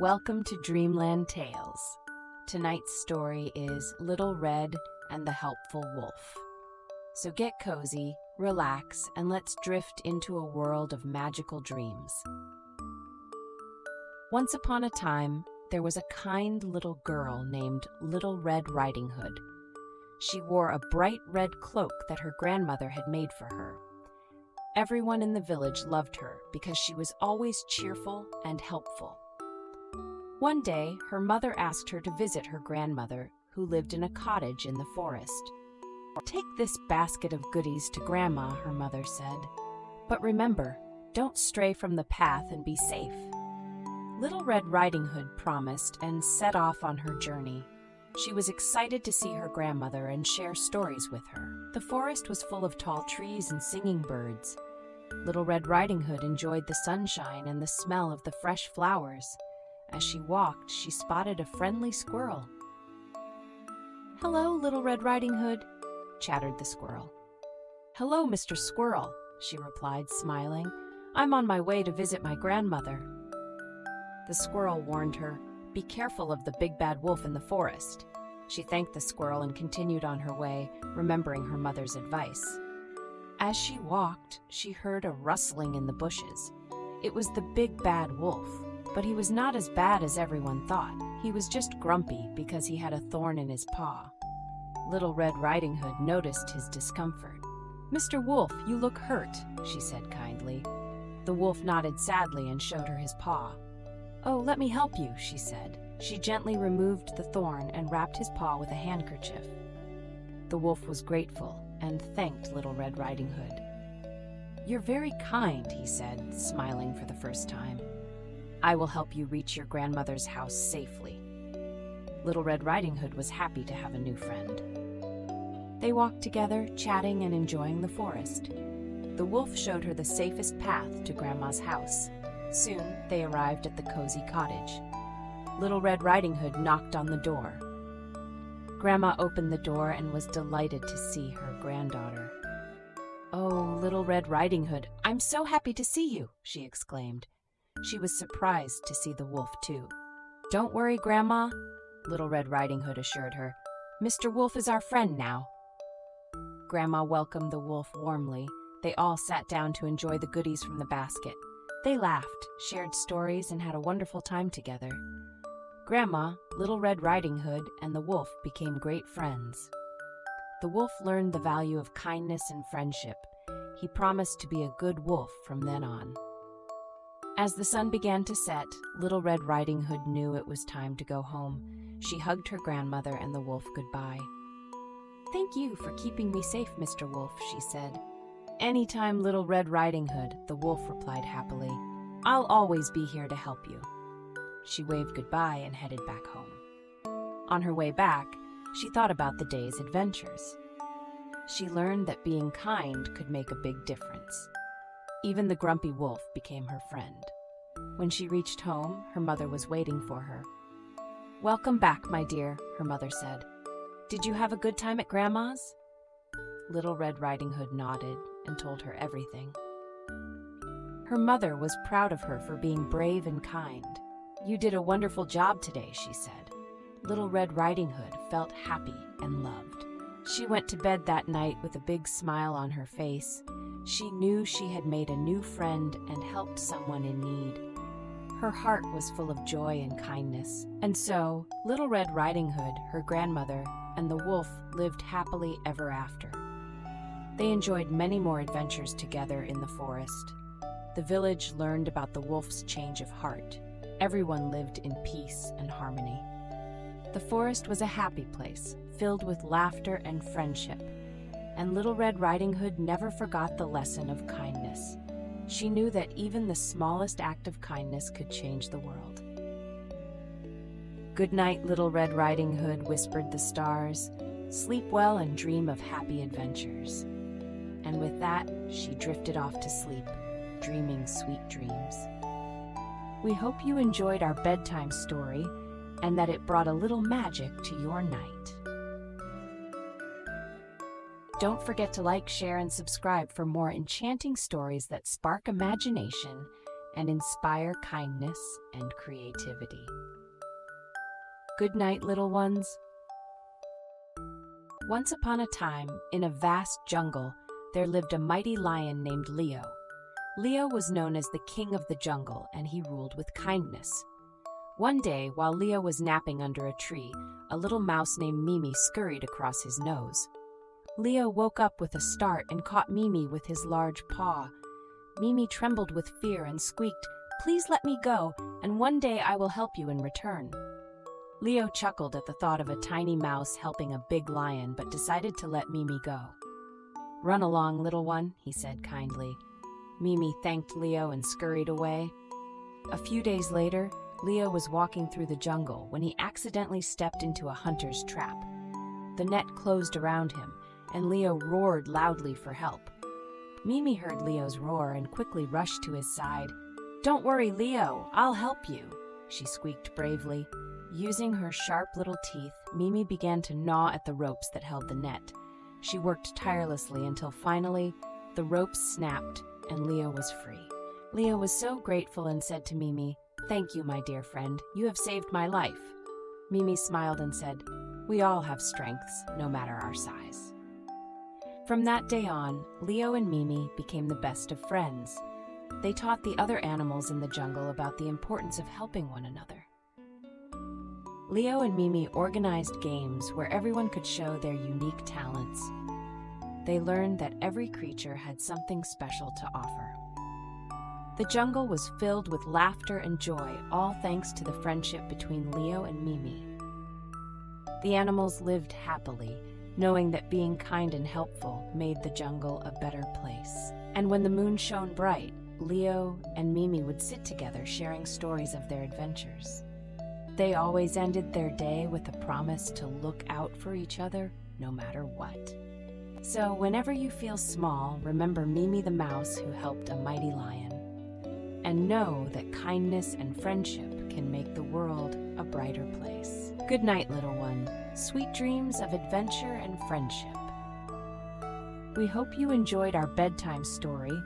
Welcome to Dreamland Tales. Tonight's story is Little Red and the Helpful Wolf. So get cozy, relax, and let's drift into a world of magical dreams. Once upon a time, there was a kind little girl named Little Red Riding Hood. She wore a bright red cloak that her grandmother had made for her. Everyone in the village loved her because she was always cheerful and helpful. One day, her mother asked her to visit her grandmother, who lived in a cottage in the forest. "Take this basket of goodies to Grandma," her mother said. "But remember, don't stray from the path and be safe." Little Red Riding Hood promised and set off on her journey. She was excited to see her grandmother and share stories with her. The forest was full of tall trees and singing birds. Little Red Riding Hood enjoyed the sunshine and the smell of the fresh flowers. As she walked, she spotted a friendly squirrel. "Hello, Little Red Riding Hood," chattered the squirrel. "Hello, Mr. Squirrel," she replied, smiling. "I'm on my way to visit my grandmother." The squirrel warned her, "Be careful of the big bad wolf in the forest." She thanked the squirrel and continued on her way, remembering her mother's advice. As she walked, she heard a rustling in the bushes. It was the big bad wolf. But he was not as bad as everyone thought. He was just grumpy because he had a thorn in his paw. Little Red Riding Hood noticed his discomfort. "Mr. Wolf, you look hurt," she said kindly. The wolf nodded sadly and showed her his paw. "Oh, let me help you," she said. She gently removed the thorn and wrapped his paw with a handkerchief. The wolf was grateful and thanked Little Red Riding Hood. "You're very kind," he said, smiling for the first time. "I will help you reach your grandmother's house safely." Little Red Riding Hood was happy to have a new friend. They walked together, chatting and enjoying the forest. The wolf showed her the safest path to Grandma's house. Soon, they arrived at the cozy cottage. Little Red Riding Hood knocked on the door. Grandma opened the door and was delighted to see her granddaughter. "Oh, Little Red Riding Hood, I'm so happy to see you," she exclaimed. She was surprised to see the wolf, too. "Don't worry, Grandma," Little Red Riding Hood assured her. "Mr. Wolf is our friend now." Grandma welcomed the wolf warmly. They all sat down to enjoy the goodies from the basket. They laughed, shared stories, and had a wonderful time together. Grandma, Little Red Riding Hood, and the wolf became great friends. The wolf learned the value of kindness and friendship. He promised to be a good wolf from then on. As the sun began to set, Little Red Riding Hood knew it was time to go home. She hugged her grandmother and the wolf goodbye. "Thank you for keeping me safe, Mr. Wolf," she said. "Anytime, Little Red Riding Hood," the wolf replied happily. "I'll always be here to help you." She waved goodbye and headed back home. On her way back, she thought about the day's adventures. She learned that being kind could make a big difference. Even the grumpy wolf became her friend. When she reached home, her mother was waiting for her. "Welcome back, my dear," her mother said. "Did you have a good time at Grandma's?" Little Red Riding Hood nodded and told her everything. Her mother was proud of her for being brave and kind. "You did a wonderful job today," she said. Little Red Riding Hood felt happy and loved. She went to bed that night with a big smile on her face. She knew she had made a new friend and helped someone in need. Her heart was full of joy and kindness. And so, Little Red Riding Hood, her grandmother, and the wolf lived happily ever after. They enjoyed many more adventures together in the forest. The village learned about the wolf's change of heart. Everyone lived in peace and harmony. The forest was a happy place, filled with laughter and friendship. And Little Red Riding Hood never forgot the lesson of kindness. She knew that even the smallest act of kindness could change the world. "Good night, Little Red Riding Hood," whispered the stars. "Sleep well and dream of happy adventures." And with that, she drifted off to sleep, dreaming sweet dreams. We hope you enjoyed our bedtime story and that it brought a little magic to your night. Don't forget to like, share, and subscribe for more enchanting stories that spark imagination and inspire kindness and creativity. Good night, little ones. Once upon a time, in a vast jungle, there lived a mighty lion named Leo. Leo was known as the king of the jungle, and he ruled with kindness. One day, while Leo was napping under a tree, a little mouse named Mimi scurried across his nose. Leo woke up with a start and caught Mimi with his large paw. Mimi trembled with fear and squeaked, "Please let me go, and one day I will help you in return." Leo chuckled at the thought of a tiny mouse helping a big lion, but decided to let Mimi go. "Run along, little one," he said kindly. Mimi thanked Leo and scurried away. A few days later, Leo was walking through the jungle when he accidentally stepped into a hunter's trap. The net closed around him, and Leo roared loudly for help. Mimi heard Leo's roar and quickly rushed to his side. "Don't worry, Leo, I'll help you," she squeaked bravely. Using her sharp little teeth, Mimi began to gnaw at the ropes that held the net. She worked tirelessly until finally, the ropes snapped and Leo was free. Leo was so grateful and said to Mimi, "Thank you, my dear friend. You have saved my life." Mimi smiled and said, "We all have strengths, no matter our size." From that day on, Leo and Mimi became the best of friends. They taught the other animals in the jungle about the importance of helping one another. Leo and Mimi organized games where everyone could show their unique talents. They learned that every creature had something special to offer. The jungle was filled with laughter and joy, all thanks to the friendship between Leo and Mimi. The animals lived happily, knowing that being kind and helpful made the jungle a better place. And when the moon shone bright, Leo and Mimi would sit together sharing stories of their adventures. They always ended their day with a promise to look out for each other no matter what. So whenever you feel small, remember Mimi the mouse who helped a mighty lion. And know that kindness and friendship can make the world a brighter place. Good night, little one. Sweet dreams of adventure and friendship. We hope you enjoyed our bedtime story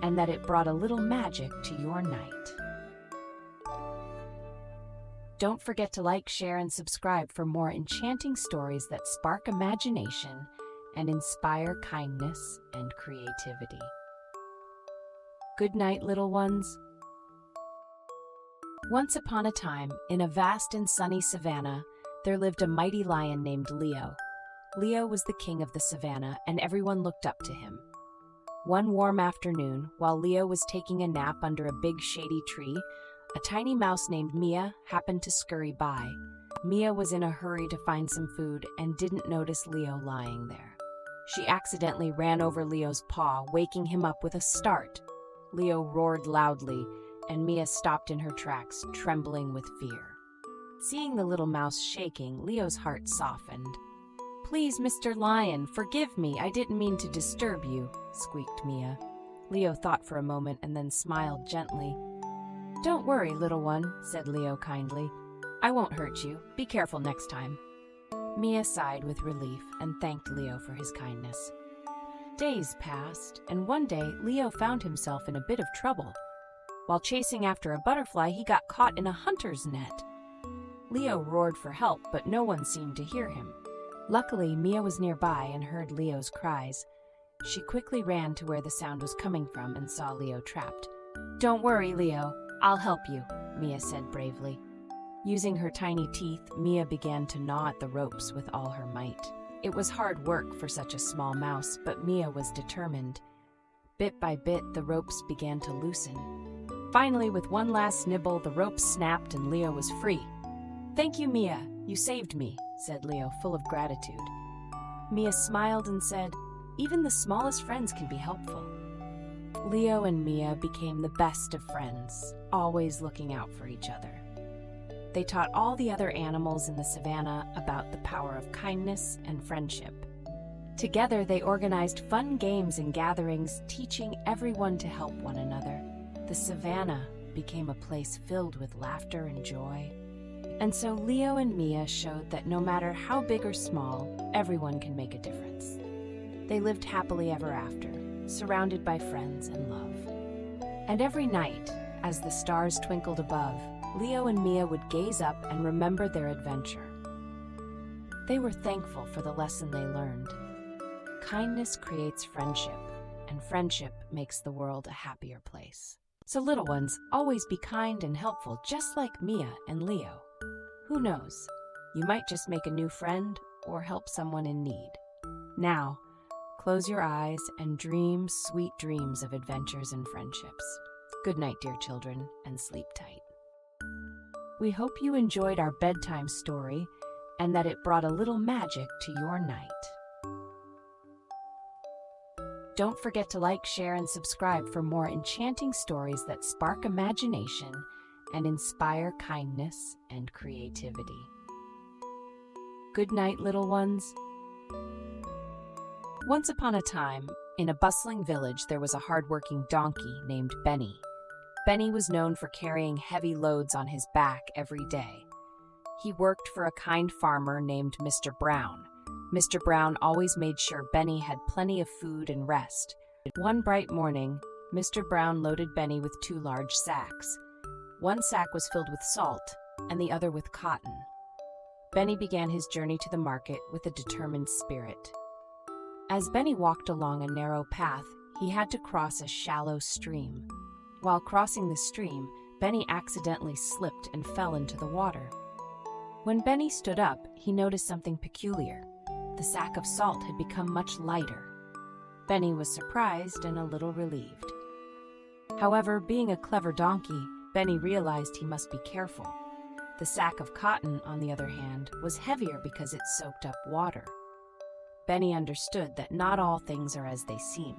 and that it brought a little magic to your night. Don't forget to like, share, and subscribe for more enchanting stories that spark imagination and inspire kindness and creativity. Good night, little ones. Once upon a time, in a vast and sunny savanna, there lived a mighty lion named Leo. Leo was the king of the savanna, and everyone looked up to him. One warm afternoon, while Leo was taking a nap under a big shady tree, a tiny mouse named Mia happened to scurry by. Mia was in a hurry to find some food and didn't notice Leo lying there. She accidentally ran over Leo's paw, waking him up with a start. Leo roared loudly, and Mia stopped in her tracks, trembling with fear. Seeing the little mouse shaking, Leo's heart softened. "Please, Mr. Lion, forgive me. I didn't mean to disturb you," squeaked Mia. Leo thought for a moment and then smiled gently. "Don't worry, little one," said Leo kindly. "I won't hurt you. Be careful next time." Mia sighed with relief and thanked Leo for his kindness. Days passed, and one day Leo found himself in a bit of trouble. While chasing after a butterfly, he got caught in a hunter's net. Leo roared for help, but no one seemed to hear him. Luckily, Mia was nearby and heard Leo's cries. She quickly ran to where the sound was coming from and saw Leo trapped. "Don't worry, Leo. I'll help you," Mia said bravely. Using her tiny teeth, Mia began to gnaw at the ropes with all her might. It was hard work for such a small mouse, but Mia was determined. Bit by bit, the ropes began to loosen. Finally, with one last nibble, the ropes snapped and Leo was free. "Thank you, Mia. You saved me," said Leo, full of gratitude. Mia smiled and said, "Even the smallest friends can be helpful." Leo and Mia became the best of friends, always looking out for each other. They taught all the other animals in the savanna about the power of kindness and friendship. Together, they organized fun games and gatherings, teaching everyone to help one another. The savanna became a place filled with laughter and joy. And so Leo and Mia showed that no matter how big or small, everyone can make a difference. They lived happily ever after, surrounded by friends and love. And every night, As the stars twinkled above, Leo and Mia would gaze up and remember their adventure. They were thankful for the lesson they learned. Kindness creates friendship, and friendship makes the world a happier place. So little ones, always be kind and helpful, just like Mia and Leo. Who knows? You might just make a new friend or help someone in need. Now, close your eyes and dream sweet dreams of adventures and friendships. Good night, dear children, and sleep tight. We hope you enjoyed our bedtime story and that it brought a little magic to your night. Don't forget to like, share, and subscribe for more enchanting stories that spark imagination and inspire kindness and creativity. Good night, little ones. Once upon a time, in a bustling village, there was a hard-working donkey named Benny. Benny was known for carrying heavy loads on his back every day. He worked for a kind farmer named Mr. Brown. Mr. Brown always made sure Benny had plenty of food and rest. One bright morning, Mr. Brown loaded Benny with 2 large sacks. One sack was filled with salt, and the other with cotton. Benny began his journey to the market with a determined spirit. As Benny walked along a narrow path, he had to cross a shallow stream. While crossing the stream, Benny accidentally slipped and fell into the water. When Benny stood up, he noticed something peculiar. The sack of salt had become much lighter. Benny was surprised and a little relieved. However, being a clever donkey, Benny realized he must be careful. The sack of cotton, on the other hand, was heavier because it soaked up water. Benny understood that not all things are as they seem.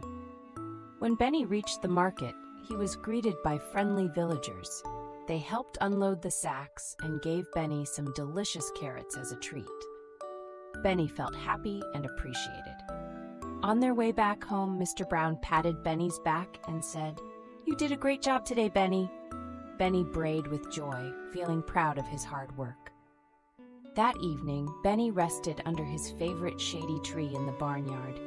When Benny reached the market, he was greeted by friendly villagers. They helped unload the sacks and gave Benny some delicious carrots as a treat. Benny felt happy and appreciated. On their way back home, Mr. Brown patted Benny's back and said, "You did a great job today, Benny." Benny brayed with joy, feeling proud of his hard work. That evening, Benny rested under his favorite shady tree in the barnyard.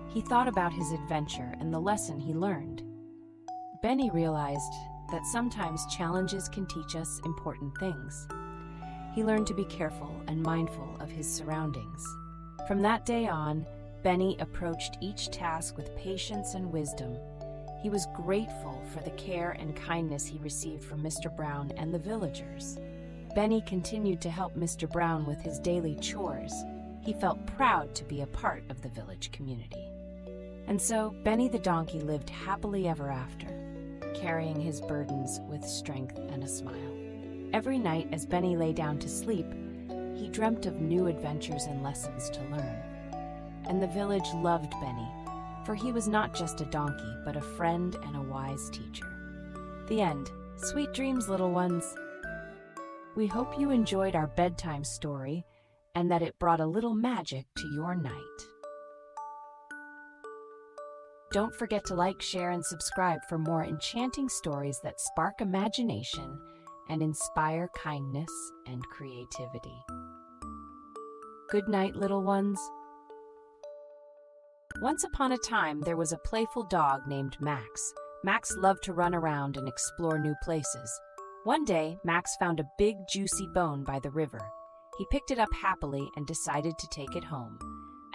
He thought about his adventure and the lesson he learned. Benny realized that sometimes challenges can teach us important things. He learned to be careful and mindful of his surroundings. From that day on, Benny approached each task with patience and wisdom. He was grateful for the care and kindness he received from Mr. Brown and the villagers. Benny continued to help Mr. Brown with his daily chores. He felt proud to be a part of the village community. And so, Benny the donkey lived happily ever after, carrying his burdens with strength and a smile. Every night as Benny lay down to sleep, he dreamt of new adventures and lessons to learn. And the village loved Benny, for he was not just a donkey, but a friend and a wise teacher. The end. Sweet dreams, little ones. We hope you enjoyed our bedtime story and that it brought a little magic to your night. Don't forget to like, share, and subscribe for more enchanting stories that spark imagination and inspire kindness and creativity. Good night, little ones. Once upon a time, there was a playful dog named Max. Max loved to run around and explore new places. One day, Max found a big, juicy bone by the river. He picked it up happily and decided to take it home.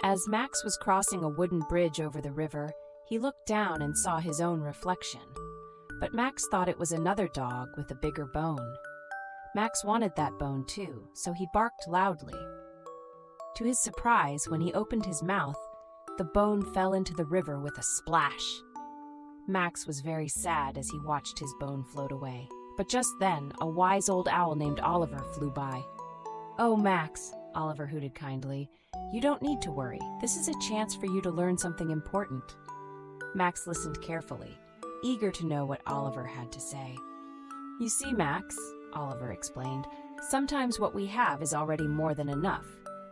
As Max was crossing a wooden bridge over the river, he looked down and saw his own reflection. But Max thought it was another dog with a bigger bone. Max wanted that bone too, so he barked loudly. To his surprise, when he opened his mouth, the bone fell into the river with a splash. Max was very sad as he watched his bone float away. But just then, a wise old owl named Oliver flew by. "Oh, Max," Oliver hooted kindly, "you don't need to worry. This is a chance for you to learn something important." Max listened carefully, eager to know what Oliver had to say. "You see, Max," Oliver explained, "sometimes what we have is already more than enough.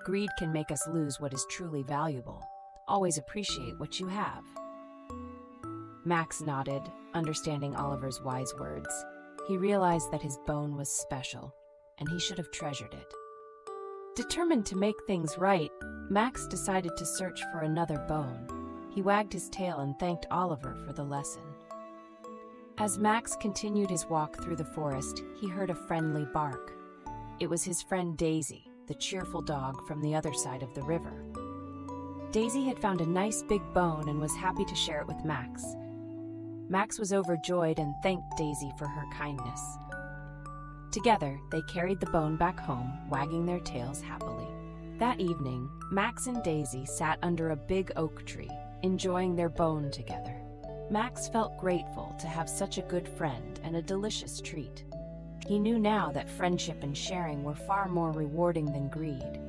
Greed can make us lose what is truly valuable. Always appreciate what you have." Max nodded, understanding Oliver's wise words. He realized that his bone was special, and he should have treasured it. Determined to make things right, Max decided to search for another bone. He wagged his tail and thanked Oliver for the lesson. As Max continued his walk through the forest, he heard a friendly bark. It was his friend Daisy, the cheerful dog from the other side of the river. Daisy had found a nice big bone and was happy to share it with Max. Max was overjoyed and thanked Daisy for her kindness. Together, they carried the bone back home, wagging their tails happily. That evening, Max and Daisy sat under a big oak tree, enjoying their bone together. Max felt grateful to have such a good friend and a delicious treat. He knew now that friendship and sharing were far more rewarding than greed.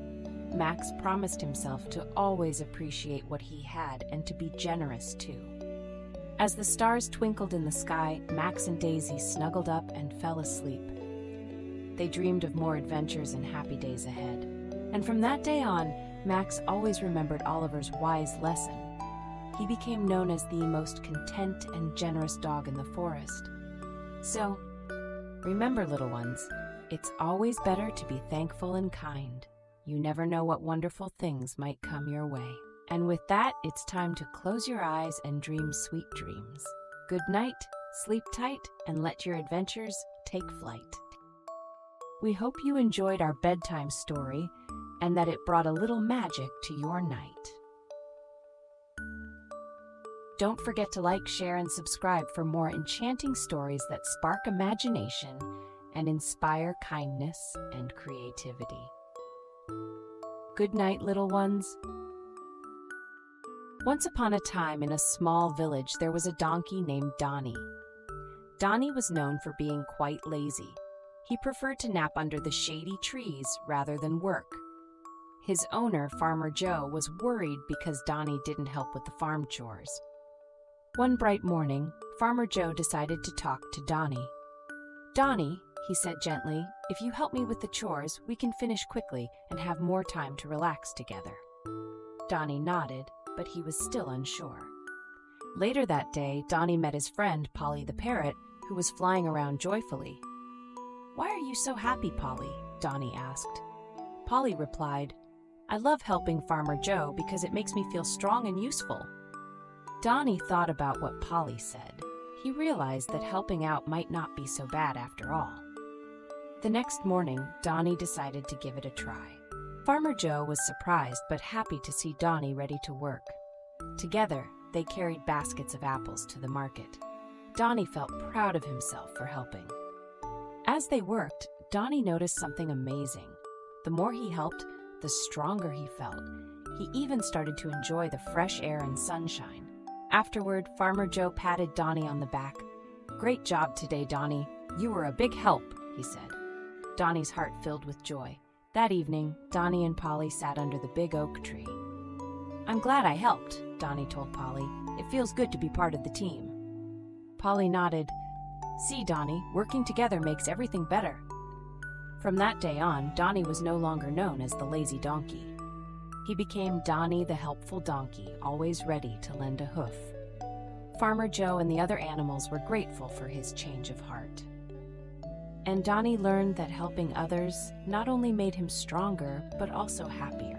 Max promised himself to always appreciate what he had and to be generous too. As the stars twinkled in the sky, Max and Daisy snuggled up and fell asleep. They dreamed of more adventures and happy days ahead. And from that day on, Max always remembered Oliver's wise lesson. He became known as the most content and generous dog in the forest. So, remember, little ones, it's always better to be thankful and kind. You never know what wonderful things might come your way. And with that, it's time to close your eyes and dream sweet dreams. Good night, sleep tight, and let your adventures take flight. We hope you enjoyed our bedtime story and that it brought a little magic to your night. Don't forget to like, share, and subscribe for more enchanting stories that spark imagination and inspire kindness and creativity. Good night, little ones. Once upon a time in a small village, there was a donkey named Donnie. Donnie was known for being quite lazy. He preferred to nap under the shady trees rather than work. His owner, Farmer Joe, was worried because Donnie didn't help with the farm chores. One bright morning, Farmer Joe decided to talk to Donnie. "Donnie," he said gently, "if you help me with the chores, we can finish quickly and have more time to relax together." Donnie nodded, but he was still unsure. Later that day, Donnie met his friend, Polly the parrot, who was flying around joyfully. "Why are you so happy, Polly?" Donnie asked. Polly replied, "I love helping Farmer Joe because it makes me feel strong and useful." Donnie thought about what Polly said. He realized that helping out might not be so bad after all. The next morning, Donnie decided to give it a try. Farmer Joe was surprised but happy to see Donnie ready to work. Together, they carried baskets of apples to the market. Donnie felt proud of himself for helping. As they worked, Donnie noticed something amazing. The more he helped, the stronger he felt. He even started to enjoy the fresh air and sunshine. Afterward, Farmer Joe patted Donnie on the back. "Great job today, Donnie. You were a big help," he said. Donnie's heart filled with joy. That evening, Donnie and Polly sat under the big oak tree. "I'm glad I helped," Donnie told Polly. "It feels good to be part of the team." Polly nodded. "See, Donnie, working together makes everything better." From that day on, Donnie was no longer known as the lazy donkey. He became Donnie the helpful donkey, always ready to lend a hoof. Farmer Joe and the other animals were grateful for his change of heart. And Donnie learned that helping others not only made him stronger, but also happier.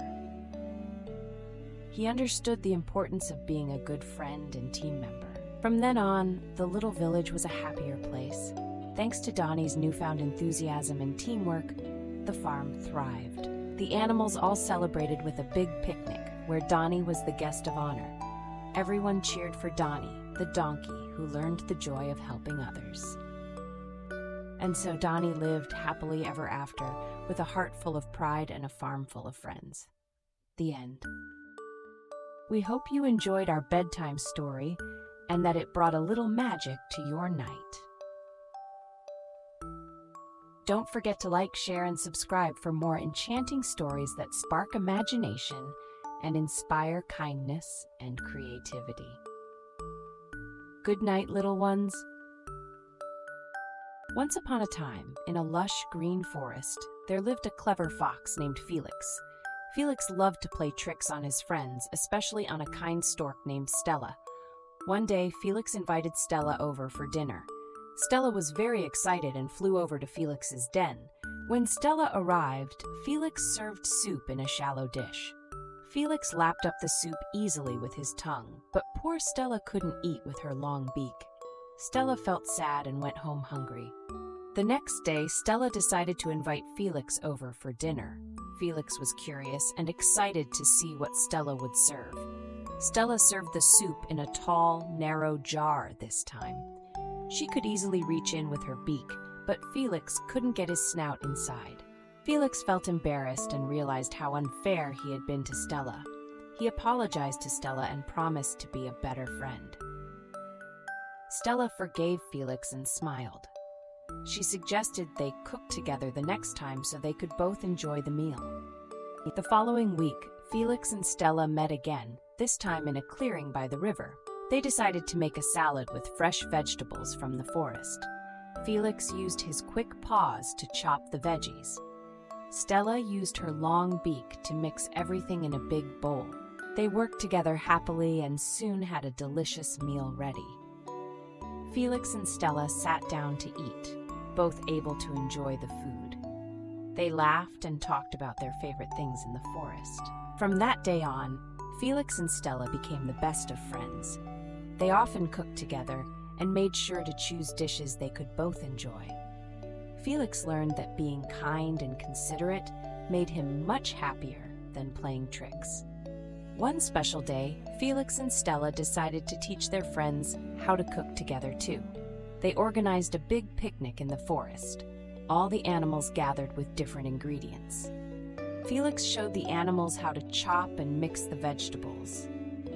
He understood the importance of being a good friend and team member. From then on, the little village was a happier place. Thanks to Donnie's newfound enthusiasm and teamwork, the farm thrived. The animals all celebrated with a big picnic, where Donnie was the guest of honor. Everyone cheered for Donnie, the donkey who learned the joy of helping others. And so Donnie lived happily ever after, with a heart full of pride and a farm full of friends. The end. We hope you enjoyed our bedtime story and that it brought a little magic to your night. Don't forget to like, share, and subscribe for more enchanting stories that spark imagination and inspire kindness and creativity. Good night, little ones. Once upon a time, in a lush green forest, there lived a clever fox named Felix. Felix loved to play tricks on his friends, especially on a kind stork named Stella. One day, Felix invited Stella over for dinner. Stella was very excited and flew over to Felix's den. When Stella arrived, Felix served soup in a shallow dish. Felix lapped up the soup easily with his tongue, but poor Stella couldn't eat with her long beak. Stella felt sad and went home hungry. The next day, Stella decided to invite Felix over for dinner. Felix was curious and excited to see what Stella would serve. Stella served the soup in a tall, narrow jar this time. She could easily reach in with her beak, but Felix couldn't get his snout inside. Felix felt embarrassed and realized how unfair he had been to Stella. He apologized to Stella and promised to be a better friend. Stella forgave Felix and smiled. She suggested they cook together the next time so they could both enjoy the meal. The following week, Felix and Stella met again, this time in a clearing by the river. They decided to make a salad with fresh vegetables from the forest. Felix used his quick paws to chop the veggies. Stella used her long beak to mix everything in a big bowl. They worked together happily and soon had a delicious meal ready. Felix and Stella sat down to eat, both able to enjoy the food. They laughed and talked about their favorite things in the forest. From that day on, Felix and Stella became the best of friends. They often cooked together and made sure to choose dishes they could both enjoy. Felix learned that being kind and considerate made him much happier than playing tricks. One special day, Felix and Stella decided to teach their friends how to cook together too. They organized a big picnic in the forest. All the animals gathered with different ingredients. Felix showed the animals how to chop and mix the vegetables.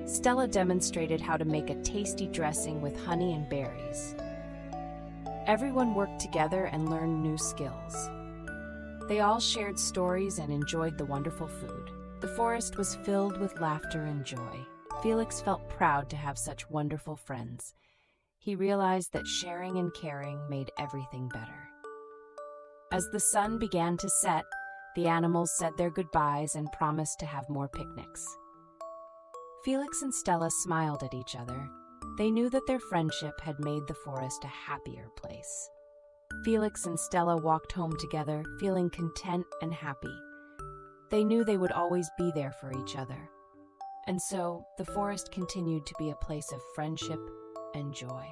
Stella demonstrated how to make a tasty dressing with honey and berries. Everyone worked together and learned new skills. They all shared stories and enjoyed the wonderful food. The forest was filled with laughter and joy. Felix felt proud to have such wonderful friends. He realized that sharing and caring made everything better. As the sun began to set, the animals said their goodbyes and promised to have more picnics. Felix and Stella smiled at each other. They knew that their friendship had made the forest a happier place. Felix and Stella walked home together, feeling content and happy. They knew they would always be there for each other. And so, the forest continued to be a place of friendship and joy.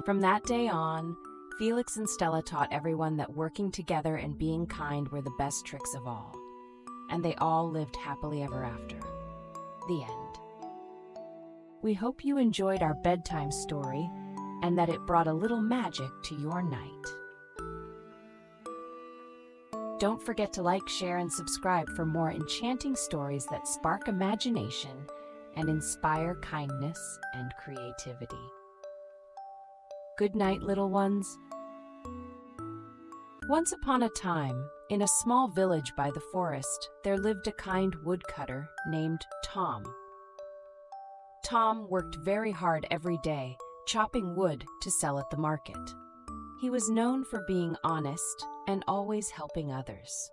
From that day on, Felix and Stella taught everyone that working together and being kind were the best tricks of all. And they all lived happily ever after. The end. We hope you enjoyed our bedtime story and that it brought a little magic to your night. Don't forget to like, share, and subscribe for more enchanting stories that spark imagination and inspire kindness and creativity. Good night, little ones. Once upon a time, in a small village by the forest, there lived a kind woodcutter named Tom. Tom worked very hard every day, chopping wood to sell at the market. He was known for being honest and always helping others.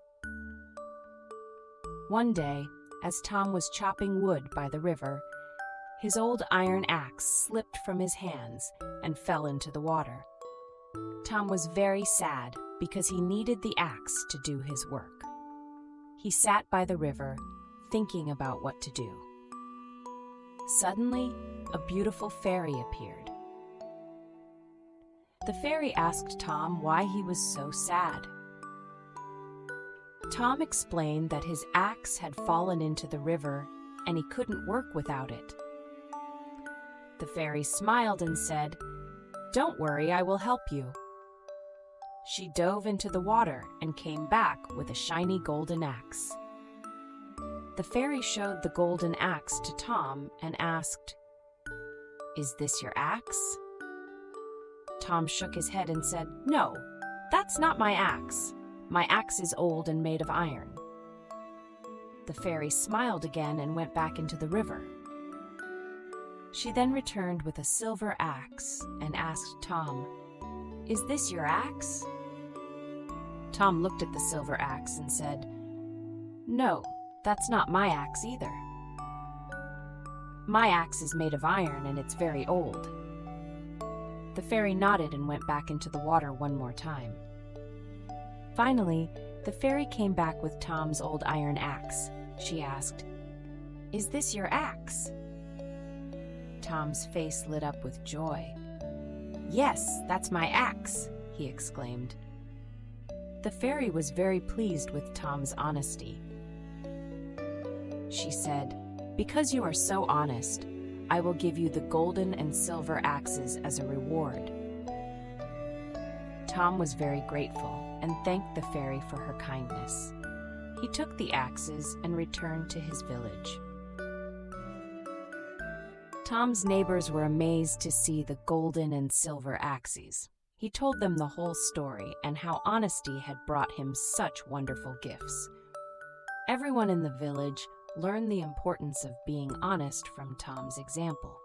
One day, as Tom was chopping wood by the river, his old iron axe slipped from his hands and fell into the water. Tom was very sad because he needed the axe to do his work. He sat by the river, thinking about what to do. Suddenly, a beautiful fairy appeared. The fairy asked Tom why he was so sad. Tom explained that his axe had fallen into the river and he couldn't work without it. The fairy smiled and said, "Don't worry, I will help you." She dove into the water and came back with a shiny golden axe. The fairy showed the golden axe to Tom and asked, "Is this your axe?" Tom shook his head and said, "No, that's not my axe. My axe is old and made of iron." The fairy smiled again and went back into the river. She then returned with a silver axe and asked Tom, "Is this your axe?" Tom looked at the silver axe and said, "No, that's not my axe either. My axe is made of iron and it's very old." The fairy nodded and went back into the water one more time. Finally, the fairy came back with Tom's old iron axe. She asked, "Is this your axe?" Tom's face lit up with joy. "Yes, that's my axe," he exclaimed. The fairy was very pleased with Tom's honesty. She said, "Because you are so honest, I will give you the golden and silver axes as a reward." Tom was very grateful and thanked the fairy for her kindness. He took the axes and returned to his village. Tom's neighbors were amazed to see the golden and silver axes. He told them the whole story and how honesty had brought him such wonderful gifts. Everyone in the village learned the importance of being honest from Tom's example.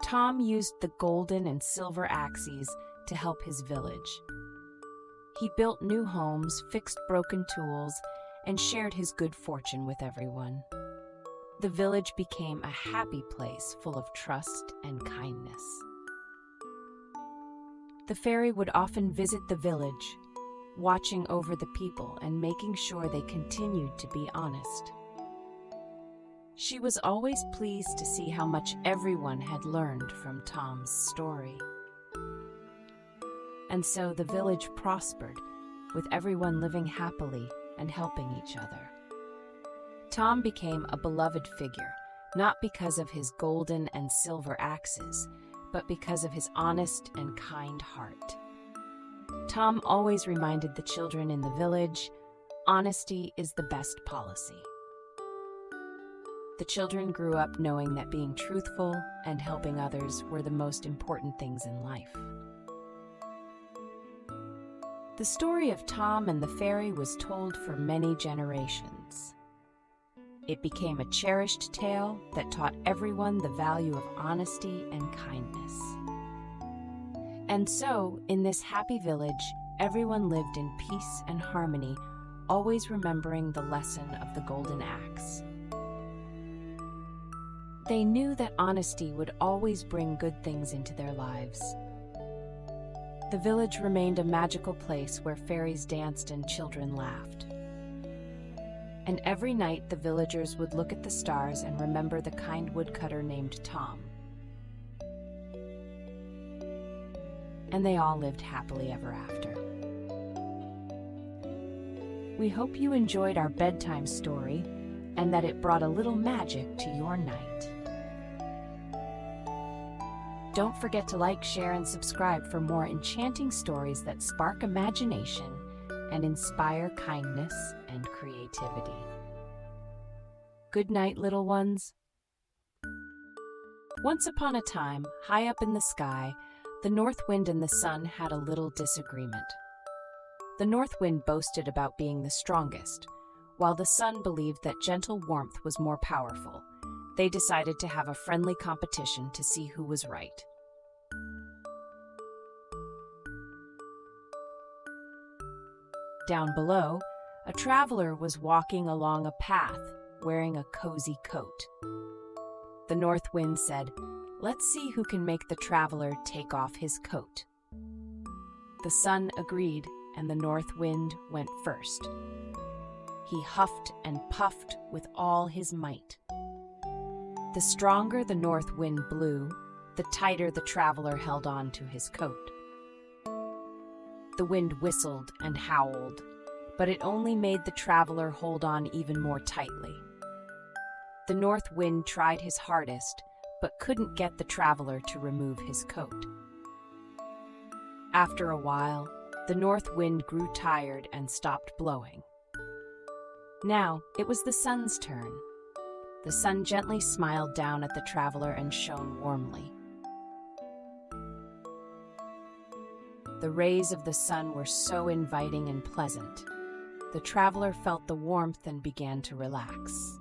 Tom used the golden and silver axes to help his village. He built new homes, fixed broken tools, and shared his good fortune with everyone. The village became a happy place full of trust and kindness. The fairy would often visit the village, watching over the people and making sure they continued to be honest. She was always pleased to see how much everyone had learned from Tom's story. And so the village prospered, with everyone living happily and helping each other. Tom became a beloved figure, not because of his golden and silver axes, but because of his honest and kind heart. Tom always reminded the children in the village, honesty is the best policy. The children grew up knowing that being truthful and helping others were the most important things in life. The story of Tom and the fairy was told for many generations. It became a cherished tale that taught everyone the value of honesty and kindness. And so, in this happy village, everyone lived in peace and harmony, always remembering the lesson of the golden axe. They knew that honesty would always bring good things into their lives. The village remained a magical place where fairies danced and children laughed. And every night the villagers would look at the stars and remember the kind woodcutter named Tom. And they all lived happily ever after. We hope you enjoyed our bedtime story and that it brought a little magic to your night. Don't forget to like, share, and subscribe for more enchanting stories that spark imagination and inspire kindness and creativity. Good night, little ones. Once upon a time, high up in the sky, the north wind and the sun had a little disagreement. The north wind boasted about being the strongest, while the sun believed that gentle warmth was more powerful. They decided to have a friendly competition to see who was right. Down below, a traveler was walking along a path wearing a cozy coat. The north wind said, "Let's see who can make the traveler take off his coat." The sun agreed, and the north wind went first. He huffed and puffed with all his might. The stronger the north wind blew, the tighter the traveler held on to his coat. The wind whistled and howled, but it only made the traveler hold on even more tightly. The north wind tried his hardest, but couldn't get the traveler to remove his coat. After a while, the north wind grew tired and stopped blowing. Now it was the sun's turn. The sun gently smiled down at the traveler and shone warmly. The rays of the sun were so inviting and pleasant. The traveler felt the warmth and began to relax.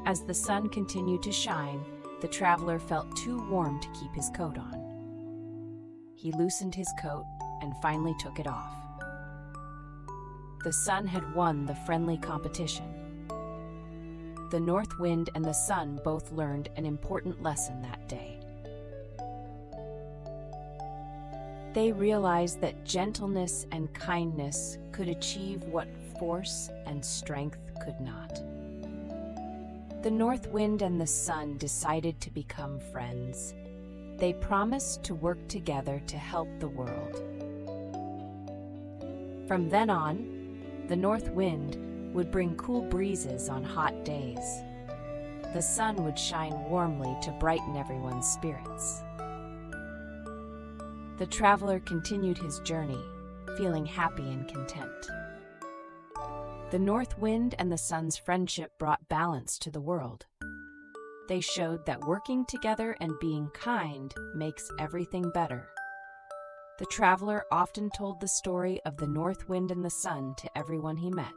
As the sun continued to shine, the traveler felt too warm to keep his coat on. He loosened his coat and finally took it off. The sun had won the friendly competition. The north wind and the sun both learned an important lesson that day. They realized that gentleness and kindness could achieve what force and strength could not. The North Wind and the Sun decided to become friends. They promised to work together to help the world. From then on, the North Wind would bring cool breezes on hot days. The sun would shine warmly to brighten everyone's spirits. The traveler continued his journey, feeling happy and content. The North Wind and the Sun's friendship brought balance to the world. They showed that working together and being kind makes everything better. The traveler often told the story of the North Wind and the Sun to everyone he met.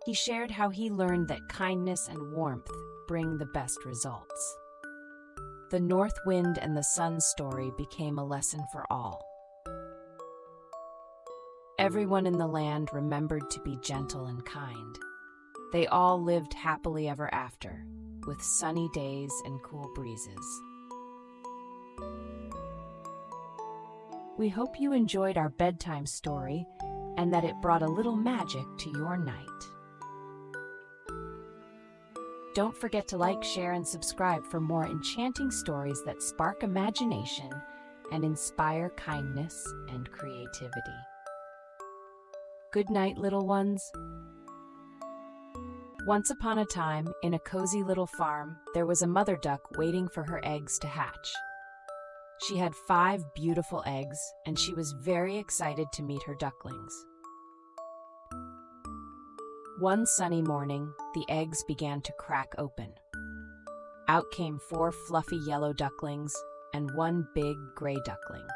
He shared how he learned that kindness and warmth bring the best results. The North Wind and the Sun story became a lesson for all. Everyone in the land remembered to be gentle and kind. They all lived happily ever after, with sunny days and cool breezes. We hope you enjoyed our bedtime story and that it brought a little magic to your night. Don't forget to like, share, and subscribe for more enchanting stories that spark imagination and inspire kindness and creativity. Good night, little ones. Once upon a time, in a cozy little farm, there was a mother duck waiting for her eggs to hatch. She had 5 beautiful eggs, and she was very excited to meet her ducklings. One sunny morning, the eggs began to crack open. Out came 4 fluffy yellow ducklings and 1 big gray duckling.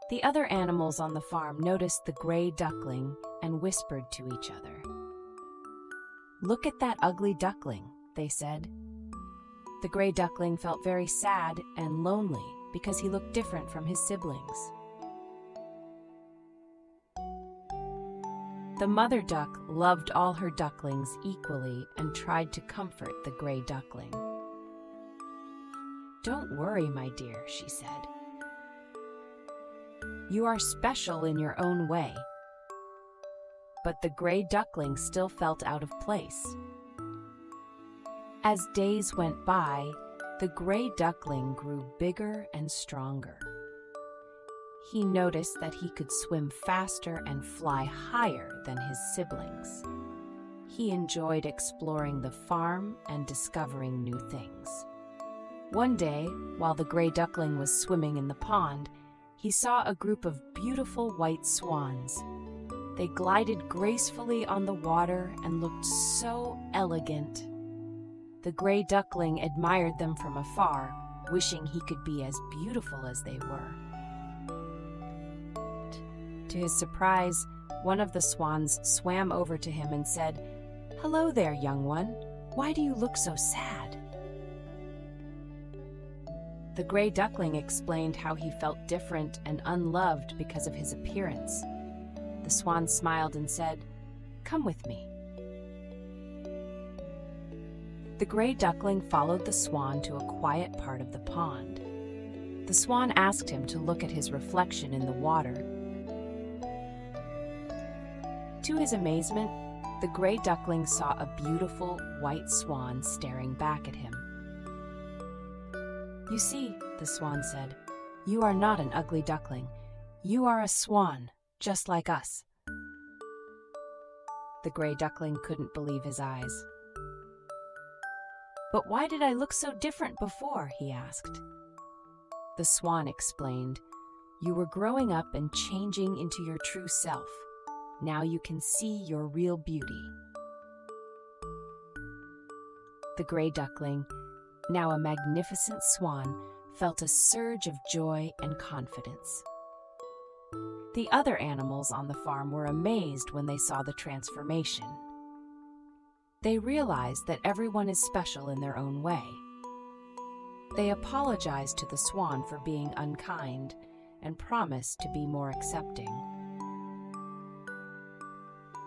The other animals on the farm noticed the gray duckling and whispered to each other. "Look at that ugly duckling," they said. The gray duckling felt very sad and lonely because he looked different from his siblings. The mother duck loved all her ducklings equally and tried to comfort the gray duckling. "Don't worry, my dear," she said. "You are special in your own way." But the gray duckling still felt out of place. As days went by, the gray duckling grew bigger and stronger. He noticed that he could swim faster and fly higher than his siblings. He enjoyed exploring the farm and discovering new things. One day, while the gray duckling was swimming in the pond, he saw a group of beautiful white swans. They glided gracefully on the water and looked so elegant. The gray duckling admired them from afar, wishing he could be as beautiful as they were. To his surprise, one of the swans swam over to him and said, "Hello there, young one. Why do you look so sad?" The gray duckling explained how he felt different and unloved because of his appearance. The swan smiled and said, "Come with me." The gray duckling followed the swan to a quiet part of the pond. The swan asked him to look at his reflection in the water. To his amazement, the gray duckling saw a beautiful white swan staring back at him. "You see," the swan said, "you are not an ugly duckling. You are a swan, just like us." The gray duckling couldn't believe his eyes. "But why did I look so different before?" he asked. The swan explained, "You were growing up and changing into your true self. Now you can see your real beauty." The gray duckling, now a magnificent swan, felt a surge of joy and confidence. The other animals on the farm were amazed when they saw the transformation. They realized that everyone is special in their own way. They apologized to the swan for being unkind and promised to be more accepting.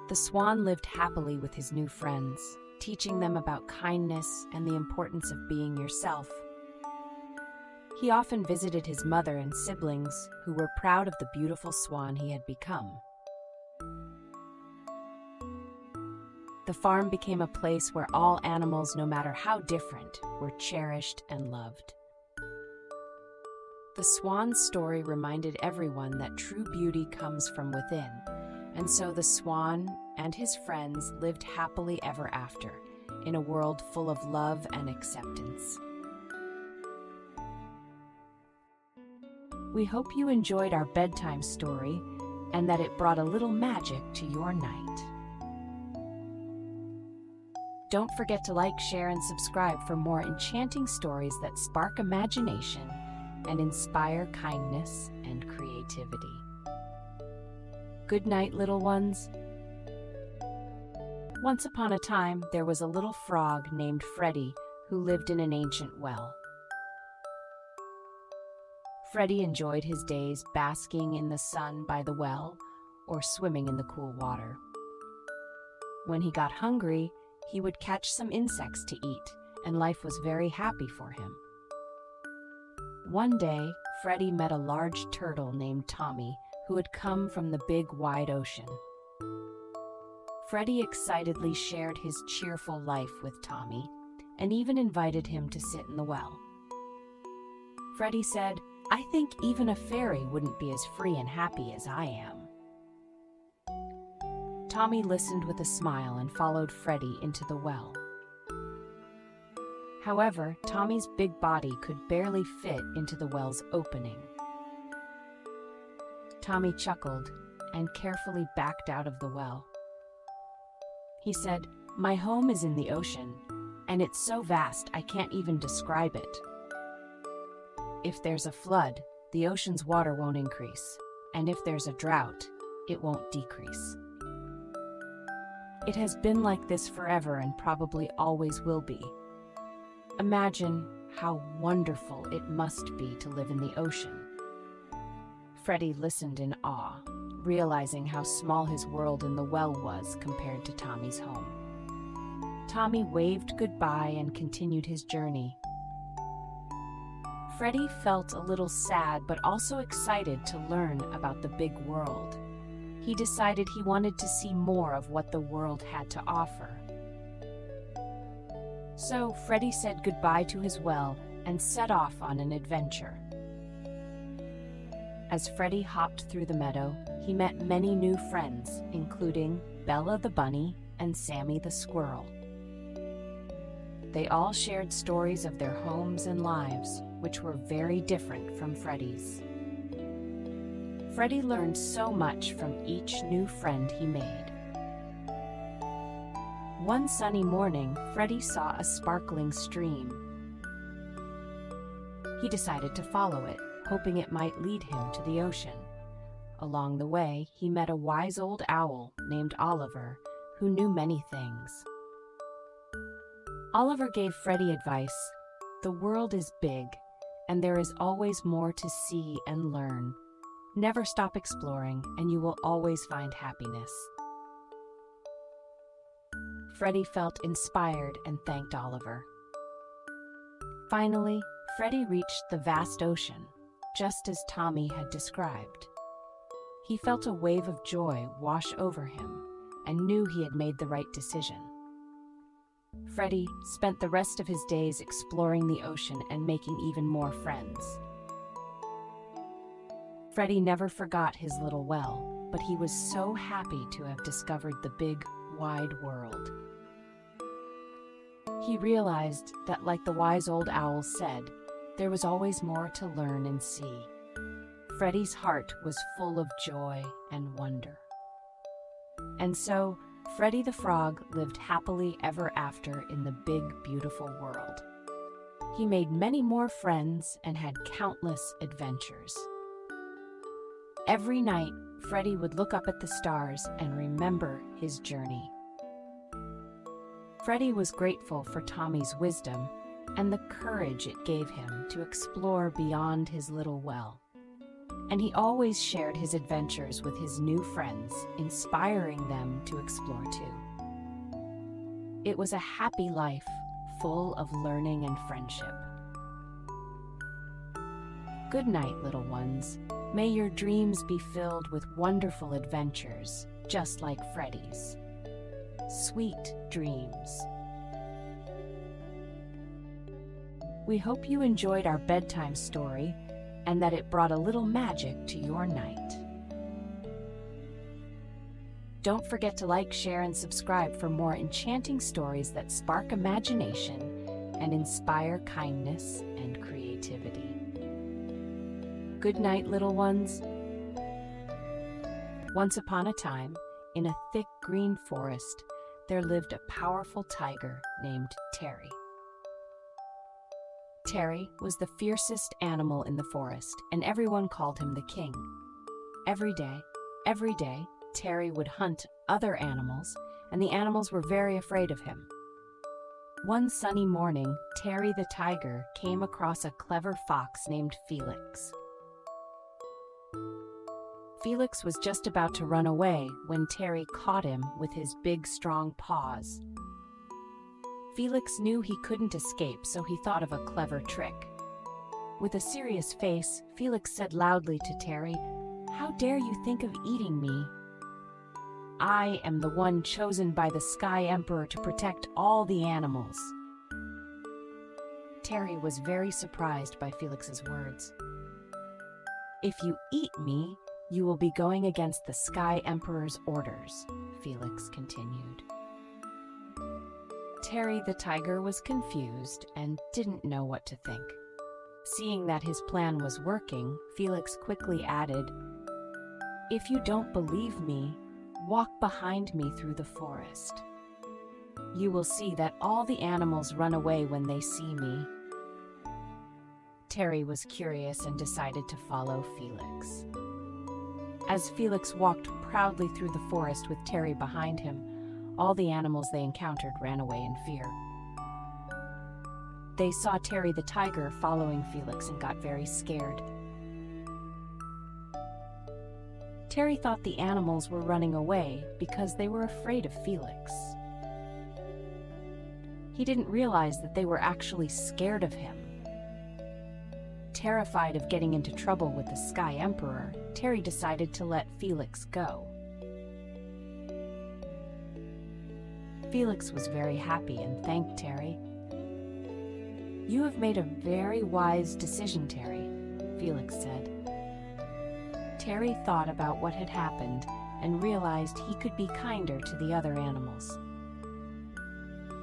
The swan lived happily with his new friends, teaching them about kindness and the importance of being yourself. He often visited his mother and siblings, who were proud of the beautiful swan he had become. the farm became a place where all animals, no matter how different, were cherished and loved. The swan's story reminded everyone that true beauty comes from within, and so the swan and his friends lived happily ever after, in a world full of love and acceptance. We hope you enjoyed our bedtime story and that it brought a little magic to your night. Don't forget to like, share, and subscribe for more enchanting stories that spark imagination and inspire kindness and creativity. Good night, little ones. Once upon a time, there was a little frog named Freddie who lived in an ancient well. Freddie enjoyed his days basking in the sun by the well or swimming in the cool water. When he got hungry, he would catch some insects to eat, and life was very happy for him. One day, Freddie met a large turtle named Tommy who had come from the big wide ocean. Freddie excitedly shared his cheerful life with Tommy and even invited him to sit in the well. Freddie said, "I think even a fairy wouldn't be as free and happy as I am." Tommy listened with a smile and followed Freddie into the well. However, Tommy's big body could barely fit into the well's opening. Tommy chuckled and carefully backed out of the well. He said, "My home is in the ocean, and it's so vast I can't even describe it. If there's a flood, the ocean's water won't increase, and if there's a drought, it won't decrease. It has been like this forever and probably always will be. Imagine how wonderful it must be to live in the ocean." Freddie listened in awe, realizing how small his world in the well was compared to Tommy's home. Tommy waved goodbye and continued his journey. Freddie felt a little sad but also excited to learn about the big world. He decided he wanted to see more of what the world had to offer. So Freddie said goodbye to his well and set off on an adventure. As Freddie hopped through the meadow, he met many new friends, including Bella the bunny and Sammy the squirrel. They all shared stories of their homes and lives, which were very different from Freddie's. Freddie learned so much from each new friend he made. One sunny morning, Freddie saw a sparkling stream. He decided to follow it, hoping it might lead him to the ocean. Along the way, he met a wise old owl named Oliver, who knew many things. Oliver gave Freddie advice: "The world is big, and there is always more to see and learn. Never stop exploring, and you will always find happiness." Freddie felt inspired and thanked Oliver. Finally, Freddie reached the vast ocean, just as Tommy had described. He felt a wave of joy wash over him and knew he had made the right decision. Freddie spent the rest of his days exploring the ocean and making even more friends. Freddie never forgot his little well, but he was so happy to have discovered the big, wide world. He realized that, like the wise old owl said, there was always more to learn and see. Freddie's heart was full of joy and wonder. And so, Freddie the Frog lived happily ever after in the big, beautiful world. He made many more friends and had countless adventures. Every night, Freddie would look up at the stars and remember his journey. Freddie was grateful for Tommy's wisdom and the courage it gave him to explore beyond his little well. And he always shared his adventures with his new friends, inspiring them to explore too. It was a happy life, full of learning and friendship. Good night, little ones. May your dreams be filled with wonderful adventures, just like Freddie's. sweet dreams. We hope you enjoyed our bedtime story and that it brought a little magic to your night. Don't forget to like, share, and subscribe for more enchanting stories that spark imagination and inspire kindness and creativity. Good night, little ones. Once upon a time, in a thick green forest, there lived a powerful tiger named Terry. Terry was the fiercest animal in the forest, and everyone called him the king. Every day, Terry would hunt other animals, and the animals were very afraid of him. One sunny morning, Terry the tiger came across a clever fox named Felix. Felix was just about to run away when Terry caught him with his big, strong paws. Felix knew he couldn't escape, so he thought of a clever trick. With a serious face, Felix said loudly to Terry, "How dare you think of eating me? I am the one chosen by the Sky Emperor to protect all the animals." Terry was very surprised by Felix's words. "If you eat me, you will be going against the Sky Emperor's orders," Felix continued. Terry the tiger was confused and didn't know what to think. Seeing that his plan was working, Felix quickly added, "If you don't believe me, walk behind me through the forest. You will see that all the animals run away when they see me." Terry was curious and decided to follow Felix. As Felix walked proudly through the forest with Terry behind him, all the animals they encountered ran away in fear. They saw Terry the tiger following Felix and got very scared. Terry thought the animals were running away because they were afraid of Felix. He didn't realize that they were actually scared of him. Terrified of getting into trouble with the Sky Emperor, Terry decided to let Felix go. Felix was very happy and thanked Terry. "You have made a very wise decision, Terry," Felix said. Terry thought about what had happened and realized he could be kinder to the other animals.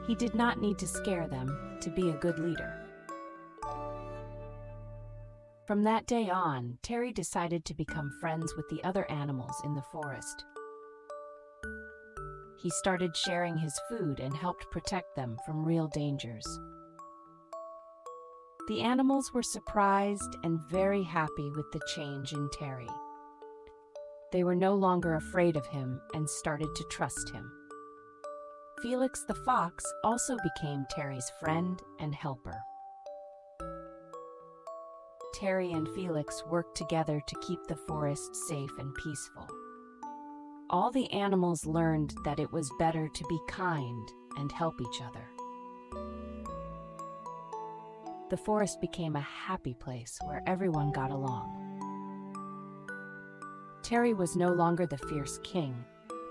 He did not need to scare them to be a good leader. From that day on, Terry decided to become friends with the other animals in the forest. He started sharing his food and helped protect them from real dangers. The animals were surprised and very happy with the change in Terry. They were no longer afraid of him and started to trust him. Felix the fox also became Terry's friend and helper. Terry and Felix worked together to keep the forest safe and peaceful. All the animals learned that it was better to be kind and help each other. The forest became a happy place where everyone got along. Terry was no longer the fierce king,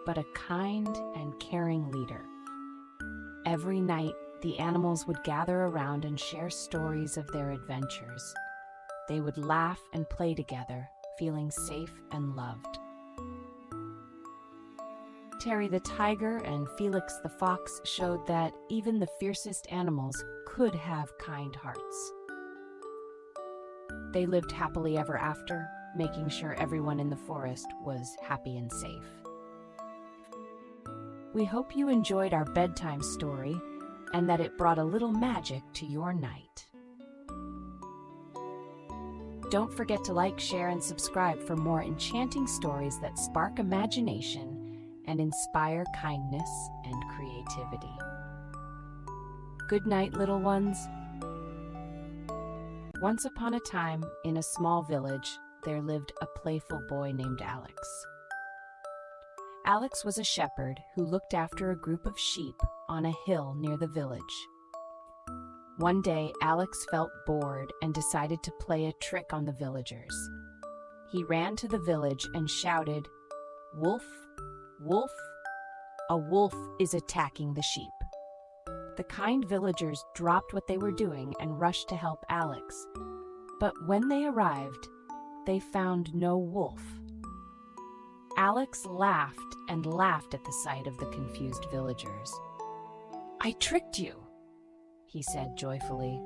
but a kind and caring leader. Every night, the animals would gather around and share stories of their adventures. They would laugh and play together, feeling safe and loved. Terry the tiger and Felix the fox showed that even the fiercest animals could have kind hearts. They lived happily ever after, making sure everyone in the forest was happy and safe. We hope you enjoyed our bedtime story and that it brought a little magic to your night. Don't forget to like, share, and subscribe for more enchanting stories that spark imagination and inspire kindness and creativity. Good night, little ones. Once upon a time, in a small village, there lived a playful boy named Alex. Alex was a shepherd who looked after a group of sheep on a hill near the village. One day, Alex felt bored and decided to play a trick on the villagers. He ran to the village and shouted, "Wolf, wolf, A wolf is attacking the sheep." The kind villagers dropped what they were doing and rushed to help Alex. But when they arrived, they found no wolf. Alex laughed and laughed at the sight of the confused villagers. "I tricked you," he said joyfully.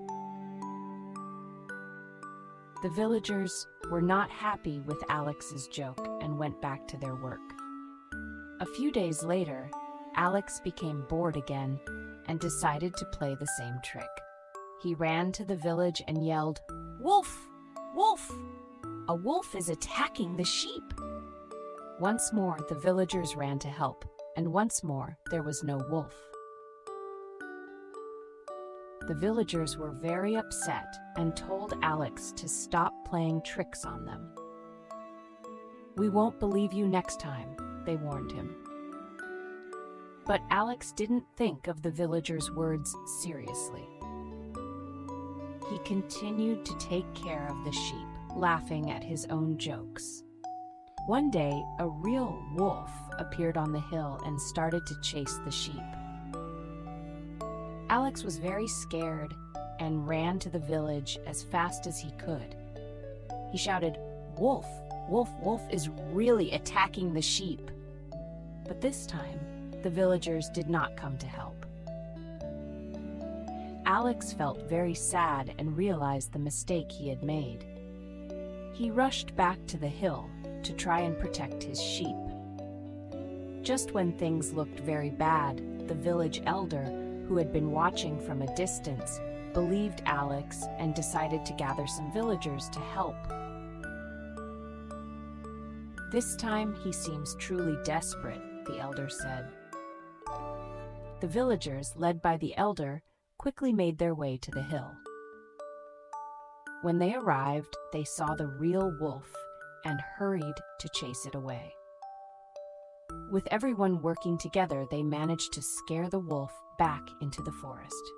The villagers were not happy with Alex's joke and went back to their work. A few days later, Alex became bored again and decided to play the same trick. He ran to the village and yelled, "Wolf! Wolf! A wolf is attacking the sheep!" Once more, the villagers ran to help, and once more, there was no wolf. The villagers were very upset and told Alex to stop playing tricks on them. "We won't believe you next time," they warned him. But Alex didn't think of the villagers' words seriously. He continued to take care of the sheep, laughing at his own jokes. One day, a real wolf appeared on the hill and started to chase the sheep. Alex was very scared and ran to the village as fast as he could. He shouted, "Wolf! Wolf! Wolf is really attacking the sheep!" But this time, the villagers did not come to help. Alex felt very sad and realized the mistake he had made. He rushed back to the hill to try and protect his sheep. Just when things looked very bad, the village elder, who had been watching from a distance, believed Alex and decided to gather some villagers to help. "This time he seems truly desperate," the elder said. The villagers, led by the elder, quickly made their way to the hill. When they arrived, they saw the real wolf and hurried to chase it away. With everyone working together, they managed to scare the wolf back into the forest.